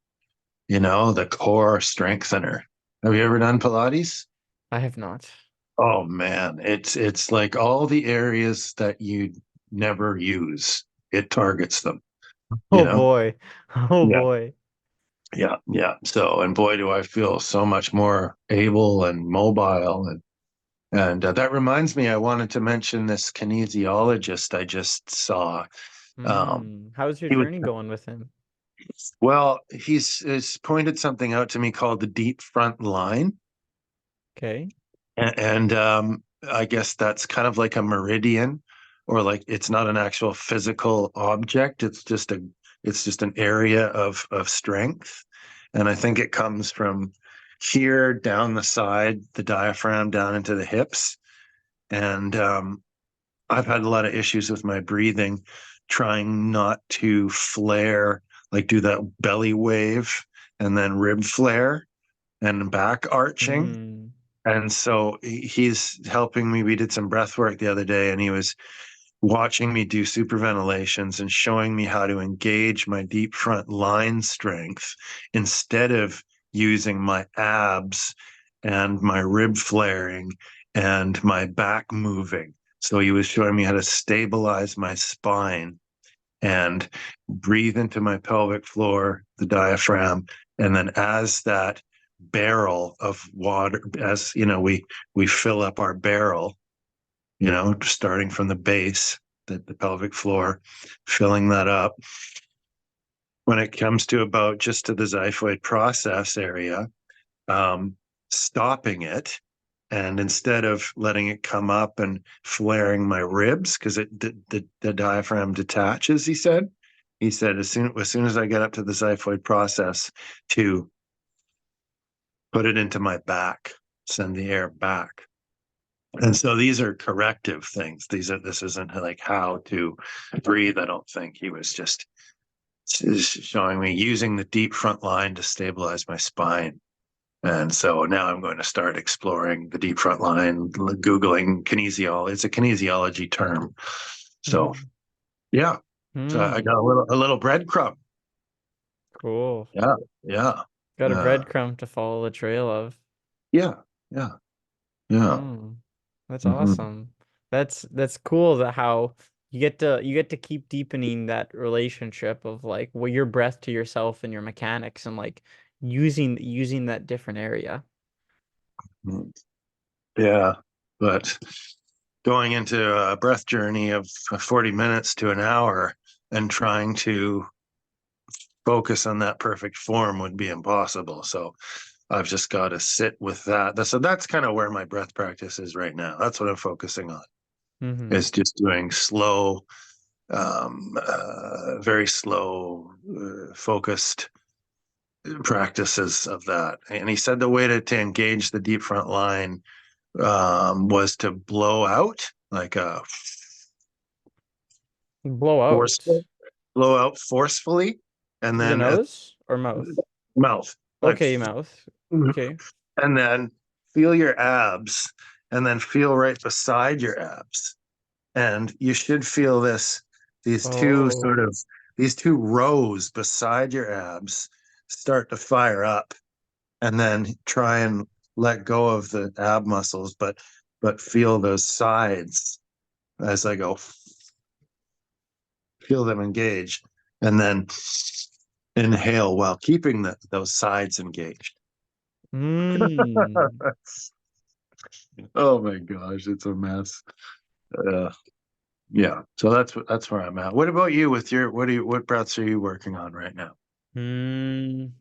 the core strengthener. Have you ever done Pilates? I have not. Oh man, it's like all the areas that you never use, it targets them, you Oh know? boy. Oh Yeah, boy. yeah, yeah. So, and boy, do I feel so much more able and mobile and that reminds me, I wanted to mention this kinesiologist I just saw. How's your He was journey going with him? well, he's pointed something out to me called the deep front line, Okay. and I guess that's kind of like a meridian, or like it's not an actual physical object. It's just an area of strength, and I think it comes from here down the side, the diaphragm down into the hips, and I've had a lot of issues with my breathing, trying not to flare, like do that belly wave and then rib flare and back arching. Hmm. And so he's helping me. We did some breath work the other day, and he was watching me do superventilations and showing me how to engage my deep front line strength instead of using my abs and my rib flaring and my back moving. So he was showing me how to stabilize my spine and breathe into my pelvic floor, the diaphragm, and then as that barrel of water, as we fill up our barrel, starting from the base, the pelvic floor, filling that up. When it comes to about just to the xiphoid process area, stopping it. And instead of letting it come up and flaring my ribs, because the diaphragm detaches, he said as soon as I get up to the xiphoid process, to put it into my back, send the air back. And so these are corrective things. This isn't like how to breathe. I don't think he was just showing me using the deep front line to stabilize my spine. And so now I'm going to start exploring the deep front line, Googling kinesiology. It's a kinesiology term. So Mm-hmm. yeah. So I Hmm. got a little breadcrumb. Cool. Yeah. Yeah. Got a Uh, breadcrumb to follow the trail of. yeah. Yeah. Yeah. Mm. That's Hmm. awesome. That's cool that how you get to keep deepening that relationship of like well your breath to yourself and your mechanics and like using that different area. Yeah. But going into a breath journey of 40 minutes to an hour and trying to focus on that perfect form would be impossible. So I've just got to sit with that. So that's kind of where my breath practice is right now. That's what I'm focusing on. Mm-hmm. Is just doing slow, very slow, focused practices of that. And he said the way to engage the deep front line was to blow out like a Blow out forceful, blow out forcefully, and through the then nose or mouth? mouth, like, Okay, mouth. Okay. and then feel your abs, and then feel right beside your abs, and you should feel these two Oh. sort of these two rows beside your abs start to fire up, and then try and let go of the ab muscles, but feel those sides as I go, feel them engage, and then inhale while keeping those sides engaged. Mm. Oh my gosh, it's a mess. Uh, yeah, so that's where I'm at. What about you with your what breaths are you working on right now? Mm.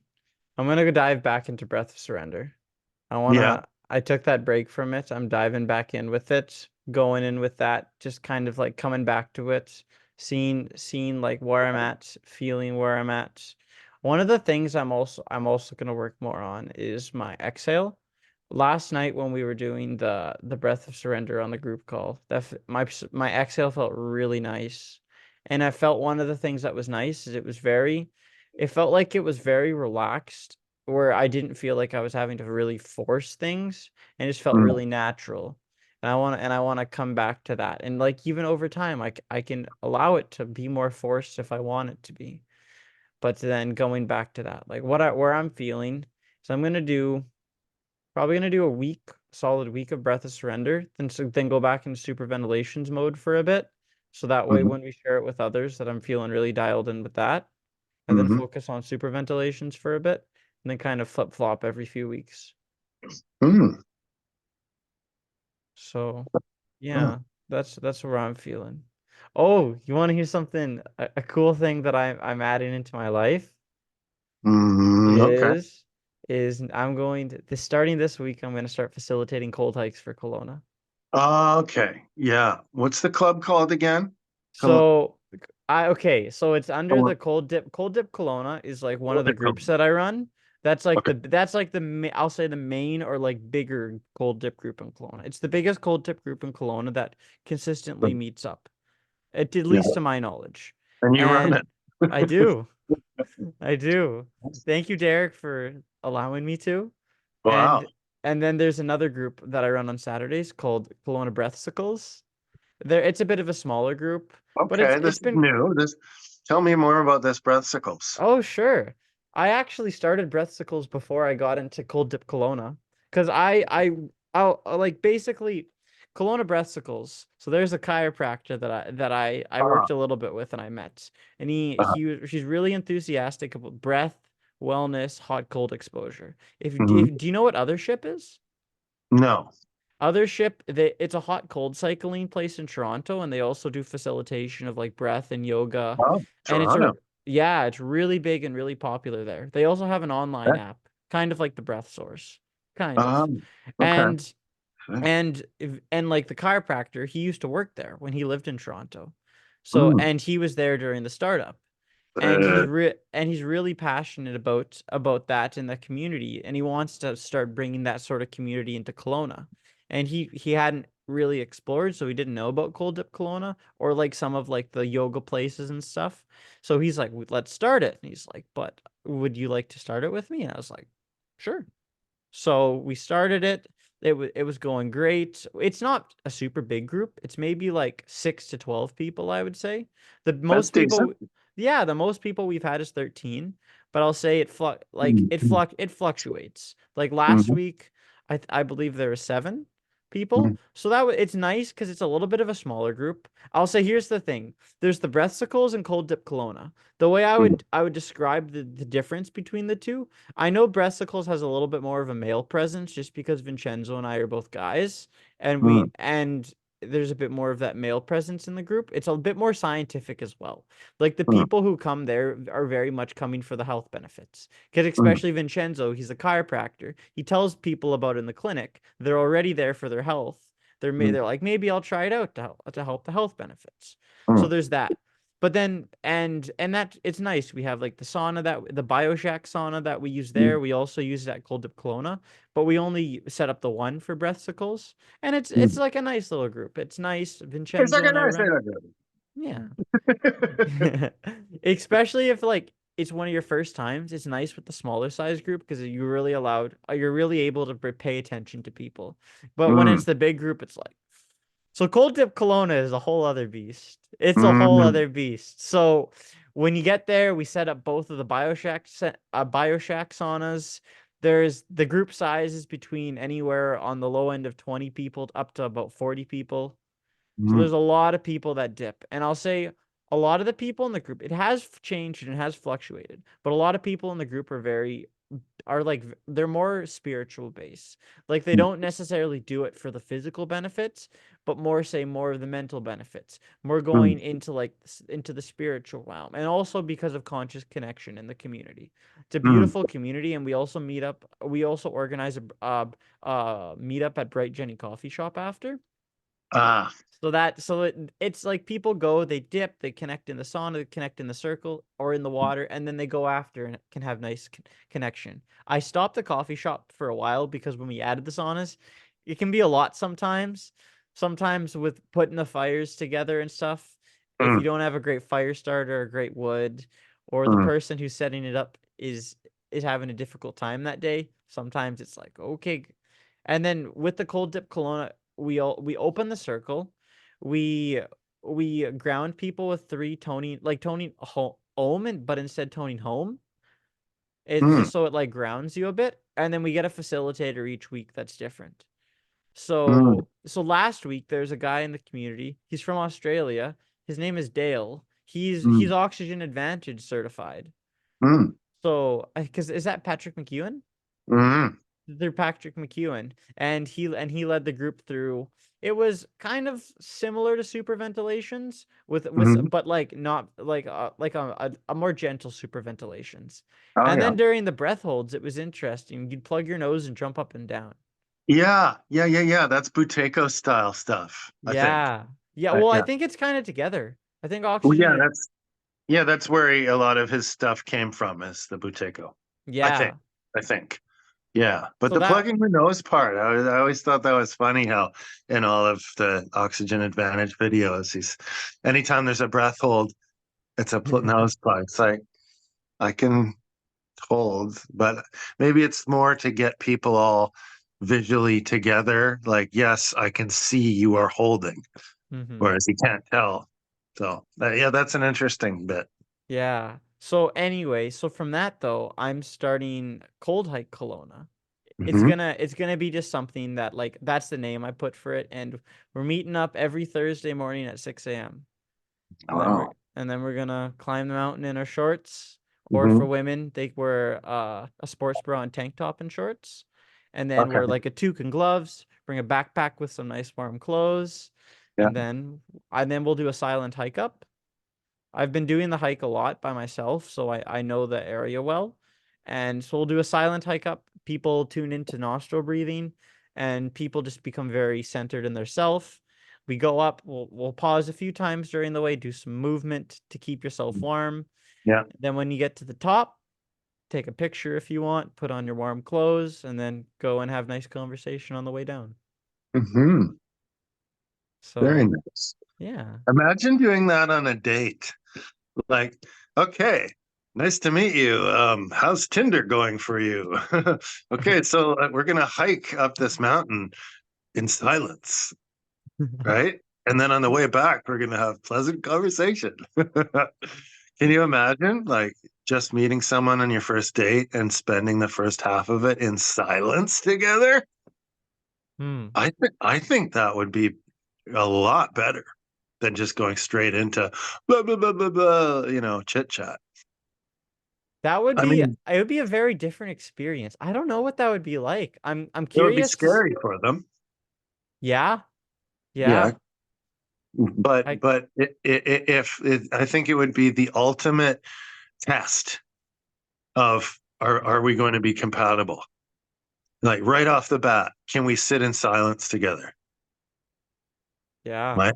I'm gonna go dive back into Breath of Surrender. Yeah. I took that break from it. I'm diving back in with it, going in with that, just kind of like coming back to it, seeing like where I'm at, feeling where I'm at. One of the things I'm also gonna work more on is my exhale. Last night when we were doing the breath of surrender on the group call, my exhale felt really nice. And I felt one of the things that was nice is it felt like it was very relaxed where I didn't feel like I was having to really force things and it just felt Mm, really natural. And I want to come back to that. And like even over time, I can allow it to be more forced if I want it to be. But then going back to that, like where I'm feeling, so probably gonna do a solid week of breath of surrender, then go back into super ventilations mode for a bit. So that way mhm, when we share it with others that I'm feeling really dialed in with that and then mhm, focus on super ventilations for a bit, and then kind of flip flop every few weeks. mm, So, mm, yeah, that's where I'm feeling. Oh, you want to hear something? A cool thing that I'm adding into my life okay. is I'm going to this starting this week. I'm going to start facilitating cold hikes for Kelowna. Okay. Yeah. What's the club called again? Col- So okay, so it's under Col- the Cold Dip. Cold Dip Kelowna is like one of the Col- groups that I run. Okay. That's like I'll say the main or like bigger Cold Dip group in Kelowna. It's the biggest Cold Dip group in Kelowna that consistently meets up, at Yeah. least to my knowledge. And you run it. And I do. I do. Thank you, Derek, for allowing me to. Wow. And and then there's another group that I run on Saturdays called Kelowna Breathsicles. It's a bit of a smaller group, but Okay. This it's is been new. Tell me more about this breathsicles. oh sure. I actually started breathsicles before I got into cold dip Kelowna. Because I like basically Kelowna breathsicles. So there's a chiropractor that I Ah, worked a little bit with and I met. And uh, she's really enthusiastic about breath, wellness, hot cold exposure. mhm. Do you know what Othership is? No. It's a hot cold cycling place in Toronto, and they also do facilitation of like breath and yoga. Oh, And Toronto. yeah, it's really big and really popular there. They also have an online Okay. app, kind of like the Breath Source, kind of. Okay. And and like the chiropractor, he used to work there when he lived in Toronto. So Mm. and he was there during the startup. And Uh, he's really passionate about that in the community, and he wants to start bringing that sort of community into Kelowna. And he hadn't really explored, so he didn't know about cold dip Kelowna or like some of like the yoga places and stuff. So he's like, let's start it. And he's like, but would you like to start it with me? And I was like, sure. So we started it. It was going great. It's not a super big group. It's maybe like 6 to 12 people, I would say. The That's most decent. people, yeah, the most people we've had is 13. But I'll say Mm-hmm. it fluctuates. Like last Mm-hmm. week, I believe there were 7 people. So it's nice because it's a little bit of a smaller group. I'll say here's the thing. There's the breathsicles and cold dip Kelowna. The way I would describe the difference between the two. I know Breasticles has a little bit more of a male presence just because Vincenzo and I are both guys, and Mm-hmm. there's a bit more of that male presence in the group. It's a bit more scientific as well. Like the Mm-hmm. people who come there are very much coming for the health benefits. Because Mm-hmm. especially Vincenzo, he's a chiropractor. He tells people about it in the clinic. They're already there for their health. They're like, maybe I'll try it out to help the health benefits. So there's that. But then and that it's nice. We have like the BioShack sauna that we use Mm-hmm. there. We also use that Cold Dip Kelowna, but we only set up the one for breathsicles. And it's Mm-hmm. like a nice little group. It's nice. It's like Vincenzo a and I nice run. Yeah. Especially if like it's one of your first times, it's nice with the smaller size group because you're really able to pay attention to people. But when Mm-hmm. it's the big group, it's like so cold dip Kelowna is a whole other beast. It's a whole Mm-hmm. other beast. So when you get there, we set up both of the BioShack saunas. There's the group size is between anywhere on the low end of 20 people up to about 40 people. So Mm-hmm. there's a lot of people that dip. And I'll say a lot of the people in the group, it has changed and it has fluctuated, but a lot of people in the group are like they're more spiritual based. Like they don't necessarily do it for the physical benefits, but more of the mental benefits. More Mm-hmm. going into into the spiritual realm, and also because of conscious connection in the community. It's a Mm-hmm. beautiful community, and we also meet up. We also organize a meetup at Bright Jenny Coffee Shop after. Ah. It's like people go, they dip, they connect in the sauna, they connect in the circle or in the water, and then they go after and can have nice connection. I stopped the coffee shop for a while because when we added the saunas, it can be a lot sometimes. Sometimes with putting the fires together and stuff, if you Mm-hmm. don't have a great fire starter or great wood, or the Mm-hmm. person who's setting it up is having a difficult time that day, sometimes it's like okay. And then with the cold dip Kelowna, we open the circle we we ground people with three toning ohm but instead toning home. It's Mm-hmm. just so it like grounds you a bit, and then we get a facilitator each week that's different. Mm-hmm. So last week there's a guy in the community. He's from Australia. His name is Dale. He's Oxygen Advantage certified. Mm-hmm. So because is that Patrick McEwen? Mm-hmm. Through Patrick McEwen, and he led the group through. It was kind of similar to super ventilations with Mm-hmm. but like not like a more gentle super ventilations. Oh And yeah. then during the breath holds, it was interesting. You'd plug your nose and jump up and down. Yeah. Yeah. Yeah. Yeah. That's Buteyko style stuff, I think. Yeah. Yeah, well, I Yeah. think it's kind of together. I think Well, oxygen yeah, is that's where a lot of his stuff came from, is the Buteyko. I think. yeah. I think. Yeah, but So the that plugging the nose part, I always thought that was funny how in all of the Oxygen Advantage videos, anytime there's a breath hold, it's a nose plug. It's like I can hold, but maybe it's more to get people all visually together. Like, yes, I can see you are holding, hmm whereas he can't tell. So, yeah, that's an interesting bit. Yeah. So anyway, so from that though, I'm starting Cold Hike Kelowna. It's Hmm. gonna it's gonna be just something that like that's the name I put for it, and we're meeting up every Thursday morning at 6 a.m. And then we're Wow. and then we're gonna climb the mountain in our shorts, or for Hmm. women, they wear a sports bra and tank top and shorts, and then Okay. wear like a toque and gloves, bring a backpack with some nice warm clothes, Yeah. and then we'll do a silent hike up. I've been doing the hike a lot by myself, so I know the area well. And so we'll do a silent hike up. People tune into nostril breathing, and people just become very centered in their self. We go up, we'll pause a few times during the way, do some movement to keep yourself warm. Yeah. Then when you get to the top, take a picture if you want, put on your warm clothes, and then go and have nice conversation on the way down. Hmm. Very So nice. yeah. Imagine doing that on a date. Like, okay, nice to meet you. How's Tinder going for you? Okay, so we're gonna hike up this mountain in silence, right? And then on the way back, we're gonna have pleasant conversation. Can you imagine, like, just meeting someone on your first date and spending the first half of it in silence together? Hmm. I think that would be a lot better than just going straight into blah blah blah blah blah, chit chat. That would I be mean, it would be a very different experience. I don't know what that would be like. I'm it would be curious to scary for them. yeah. Yeah, Yeah. but I if I think it would be the ultimate test of are we going to be compatible? Like right off the bat, can we sit in silence together? yeah. Right.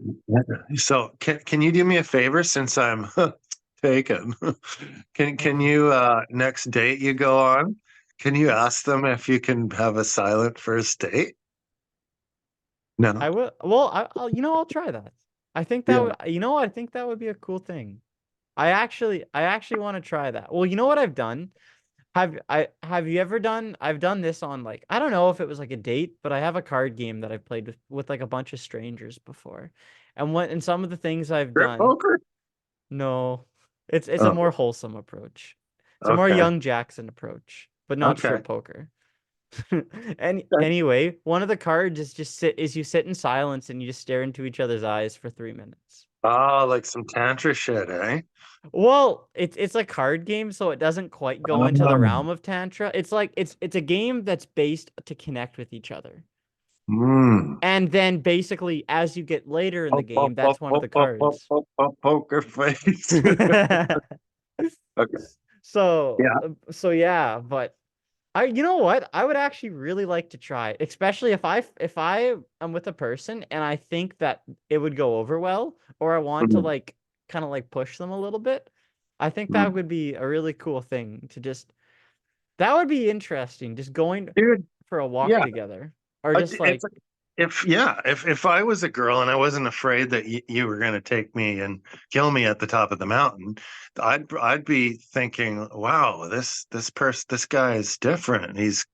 So can you do me a favor since I'm taken? Can you next date you go on? Can you ask them if you can have a silent first date? No. I will well, I'll I'll try that. I think that Yeah. would I think that would be a cool thing. I actually want to try that. Well, you know what I've done? Have you ever done I've done this on like I don't know if it was like a date, but I have a card game that I've played with like a bunch of strangers before. And some of the things I've Strip done, poker? no, it's a more Oh, wholesome approach. It's a more okay. young Jackson approach, but not Okay. strip poker. Anyway, one of the cards is you sit in silence and you just stare into each other's eyes for 3 minutes. Oh, like some tantra shit, eh? Well, it's a card game, so it doesn't quite go into the realm of Tantra. It's like it's a game that's based to connect with each other. Mm. And then basically as you get later in the Pop, pop, game, pop, that's one of pop, the pop, pop, cards. pop, pop, poker face. Okay. So Yeah. so yeah, but you know what? I would actually really like to try it, especially if I am with a person and I think that it would go over well, or I want to Mhm. like kind of like push them a little bit. I think that Mm. would be a really cool thing to just that would be interesting, just going Dude, for a walk yeah. together. Or just It's like if I was a girl and I wasn't afraid that you were going to take me and kill me at the top of the mountain, I'd be thinking, wow, this guy is different. He's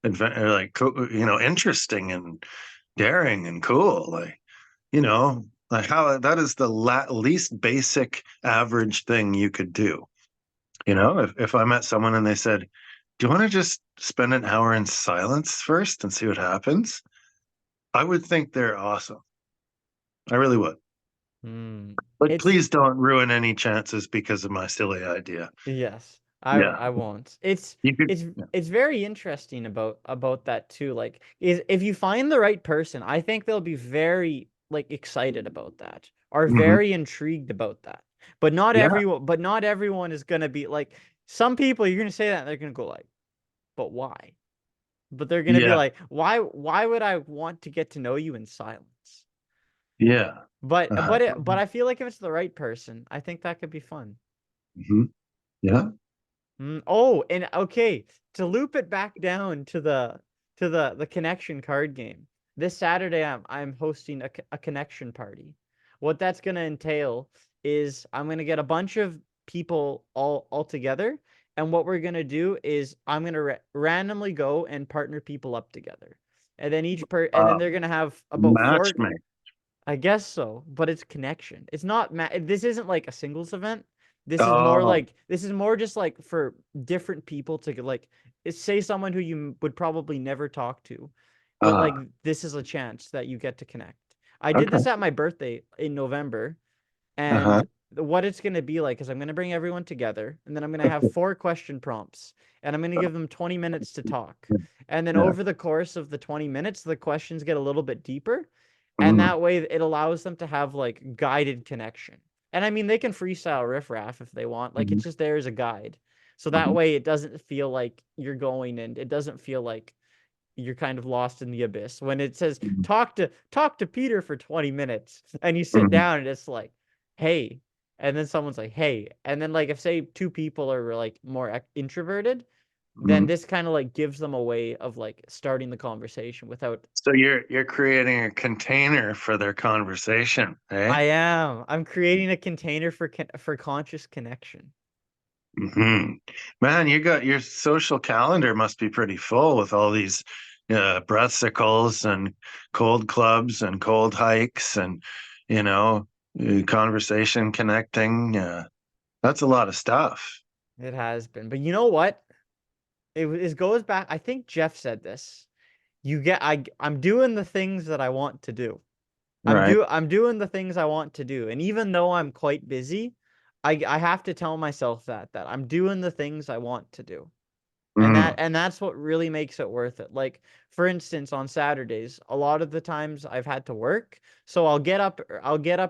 interesting and daring and cool. Like how that is the least basic average thing you could do. If I met someone and they said, "Do you want to just spend an hour in silence first and see what happens?" I would think they're awesome. I really would. hmm, But it's please don't ruin any chances because of my silly idea. yes, Yeah. I won't. It's You could. it's Yeah. it's very interesting about that too. Like is if you find the right person, I think they'll be very like excited about that or Hmm. very intrigued about that. Yeah. But not everyone is gonna be like some people you're gonna say that and they're gonna go like, but why? But they're gonna be Yeah. like, why would I want to get to know you in silence? Yeah. Uh-huh. But I feel like if it's the right person, I think that could be fun. Hmm. Yeah. Oh, and okay, to loop it back down to the connection card game. This Saturday, I'm hosting a connection party. What that's gonna entail is I'm gonna get a bunch of people all together, and what we're gonna do is I'm gonna randomly go and partner people up together, and then and then Uh, they're gonna have about four. Matchmake. I guess so, but it's connection. It's not this isn't like a singles event. Oh. This is more just like for different people to like say someone who you would probably never talk to, but like Uh, this is a chance that you get to connect. I did okay. this at my birthday in November, Uh-huh. and what it's going to be like is I'm going to bring everyone together and then I'm going to have four question prompts and I'm going to give them 20 minutes to talk. And then Yeah. over the course of the 20 minutes, the questions get a little bit deeper. And Mm. that way it allows them to have like guided connection. And I mean, they can freestyle riffraff if they want. Like Mhm. it's just there as a guide. So that Mhm. way it doesn't feel like you're going and it doesn't feel like you're kind of lost in the abyss. When it says Mhm. talk to Peter for 20 minutes and you sit Mhm. down and it's like, hey, and then someone's like, hey, and then like if say two people are like more introverted, then this kind of like gives them a way of like starting the conversation without. So you're creating a container for their conversation, eh? I'm creating a container for conscious connection. Hmm. Man, you got your social calendar must be pretty full with all these breathsicles and cold clubs and cold hikes and you know conversation connecting. That's a lot of stuff, It has been. But you know what? It goes back. I think Jeff said this. I'm doing the things that I want to do. right? I'm doing the things I want to do. And even though I'm quite busy, I have to tell myself that I'm doing the things I want to do. Mm, And that's what really makes it worth it. Like for instance, on Saturdays, a lot of the times I've had to work, so I'll get up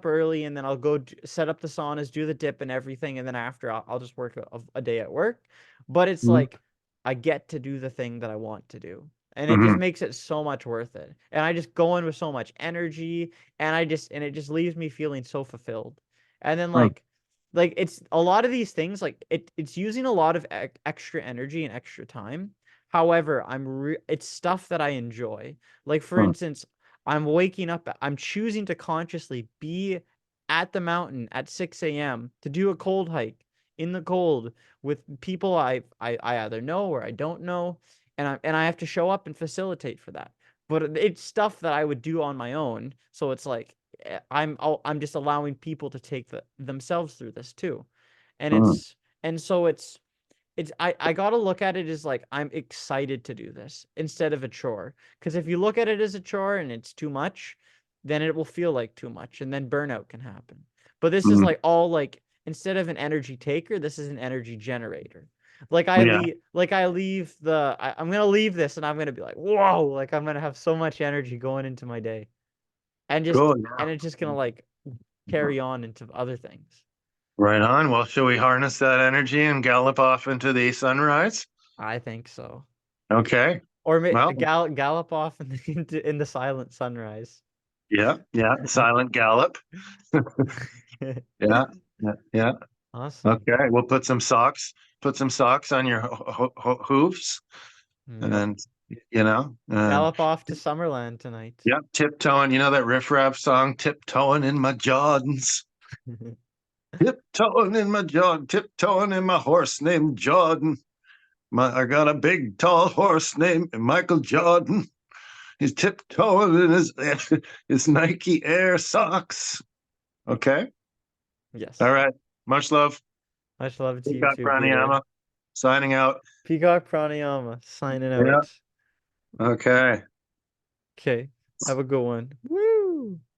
early and then I'll go set up the saunas, do the dip and everything, and then after I'll just work a day at work. But it's mm, like I get to do the thing that I want to do. And it just mm, makes it so much worth it. And I just go in with so much energy and it just leaves me feeling so fulfilled. And then mm, like it's a lot of these things like it's using a lot of extra energy and extra time. However, it's stuff that I enjoy. Like for mm, instance, I'm choosing to consciously be at the mountain at 6 a.m. to do a cold hike in the cold with people I either know or I don't know, and I have to show up and facilitate for that. But it's stuff that I would do on my own, so it's like I'm just allowing people to take themselves through this too. And mm, I gotta look at it as like I'm excited to do this instead of a chore. Because if you look at it as a chore and it's too much, then it will feel like too much, and then burnout can happen. But this is mm. like instead of an energy taker, this is an energy generator. Yeah, I'm gonna leave this and I'm gonna be like, whoa, like I'm gonna have so much energy going into my day. cool. And it's just gonna like Yeah. carry on into other things. Right on. Well, shall we harness that energy and gallop off into the sunrise? I think so. Okay. Or Well, gallop off in in the silent sunrise. yeah, yeah. Silent gallop. Yeah, yeah, yeah. Awesome. Okay. We'll put some socks on your hoofs Yep. and, you know, Gallop off to Summerland tonight. yeah, tiptoeing. You know that riff raff song, Tiptoeing in My Jordans. Tiptoeing in my Jordan, tiptoeing in my horse named Jordan. I got a big, tall horse named Michael Jordan. He's tiptoeing in his Nike Air socks. Okay. All Yes. right. Much love. Much love to you Peacock too, Peter. Pranayama. Signing out. Peacock Pranayama signing Yeah. out. Okay. Okay. Have a good one. Woo!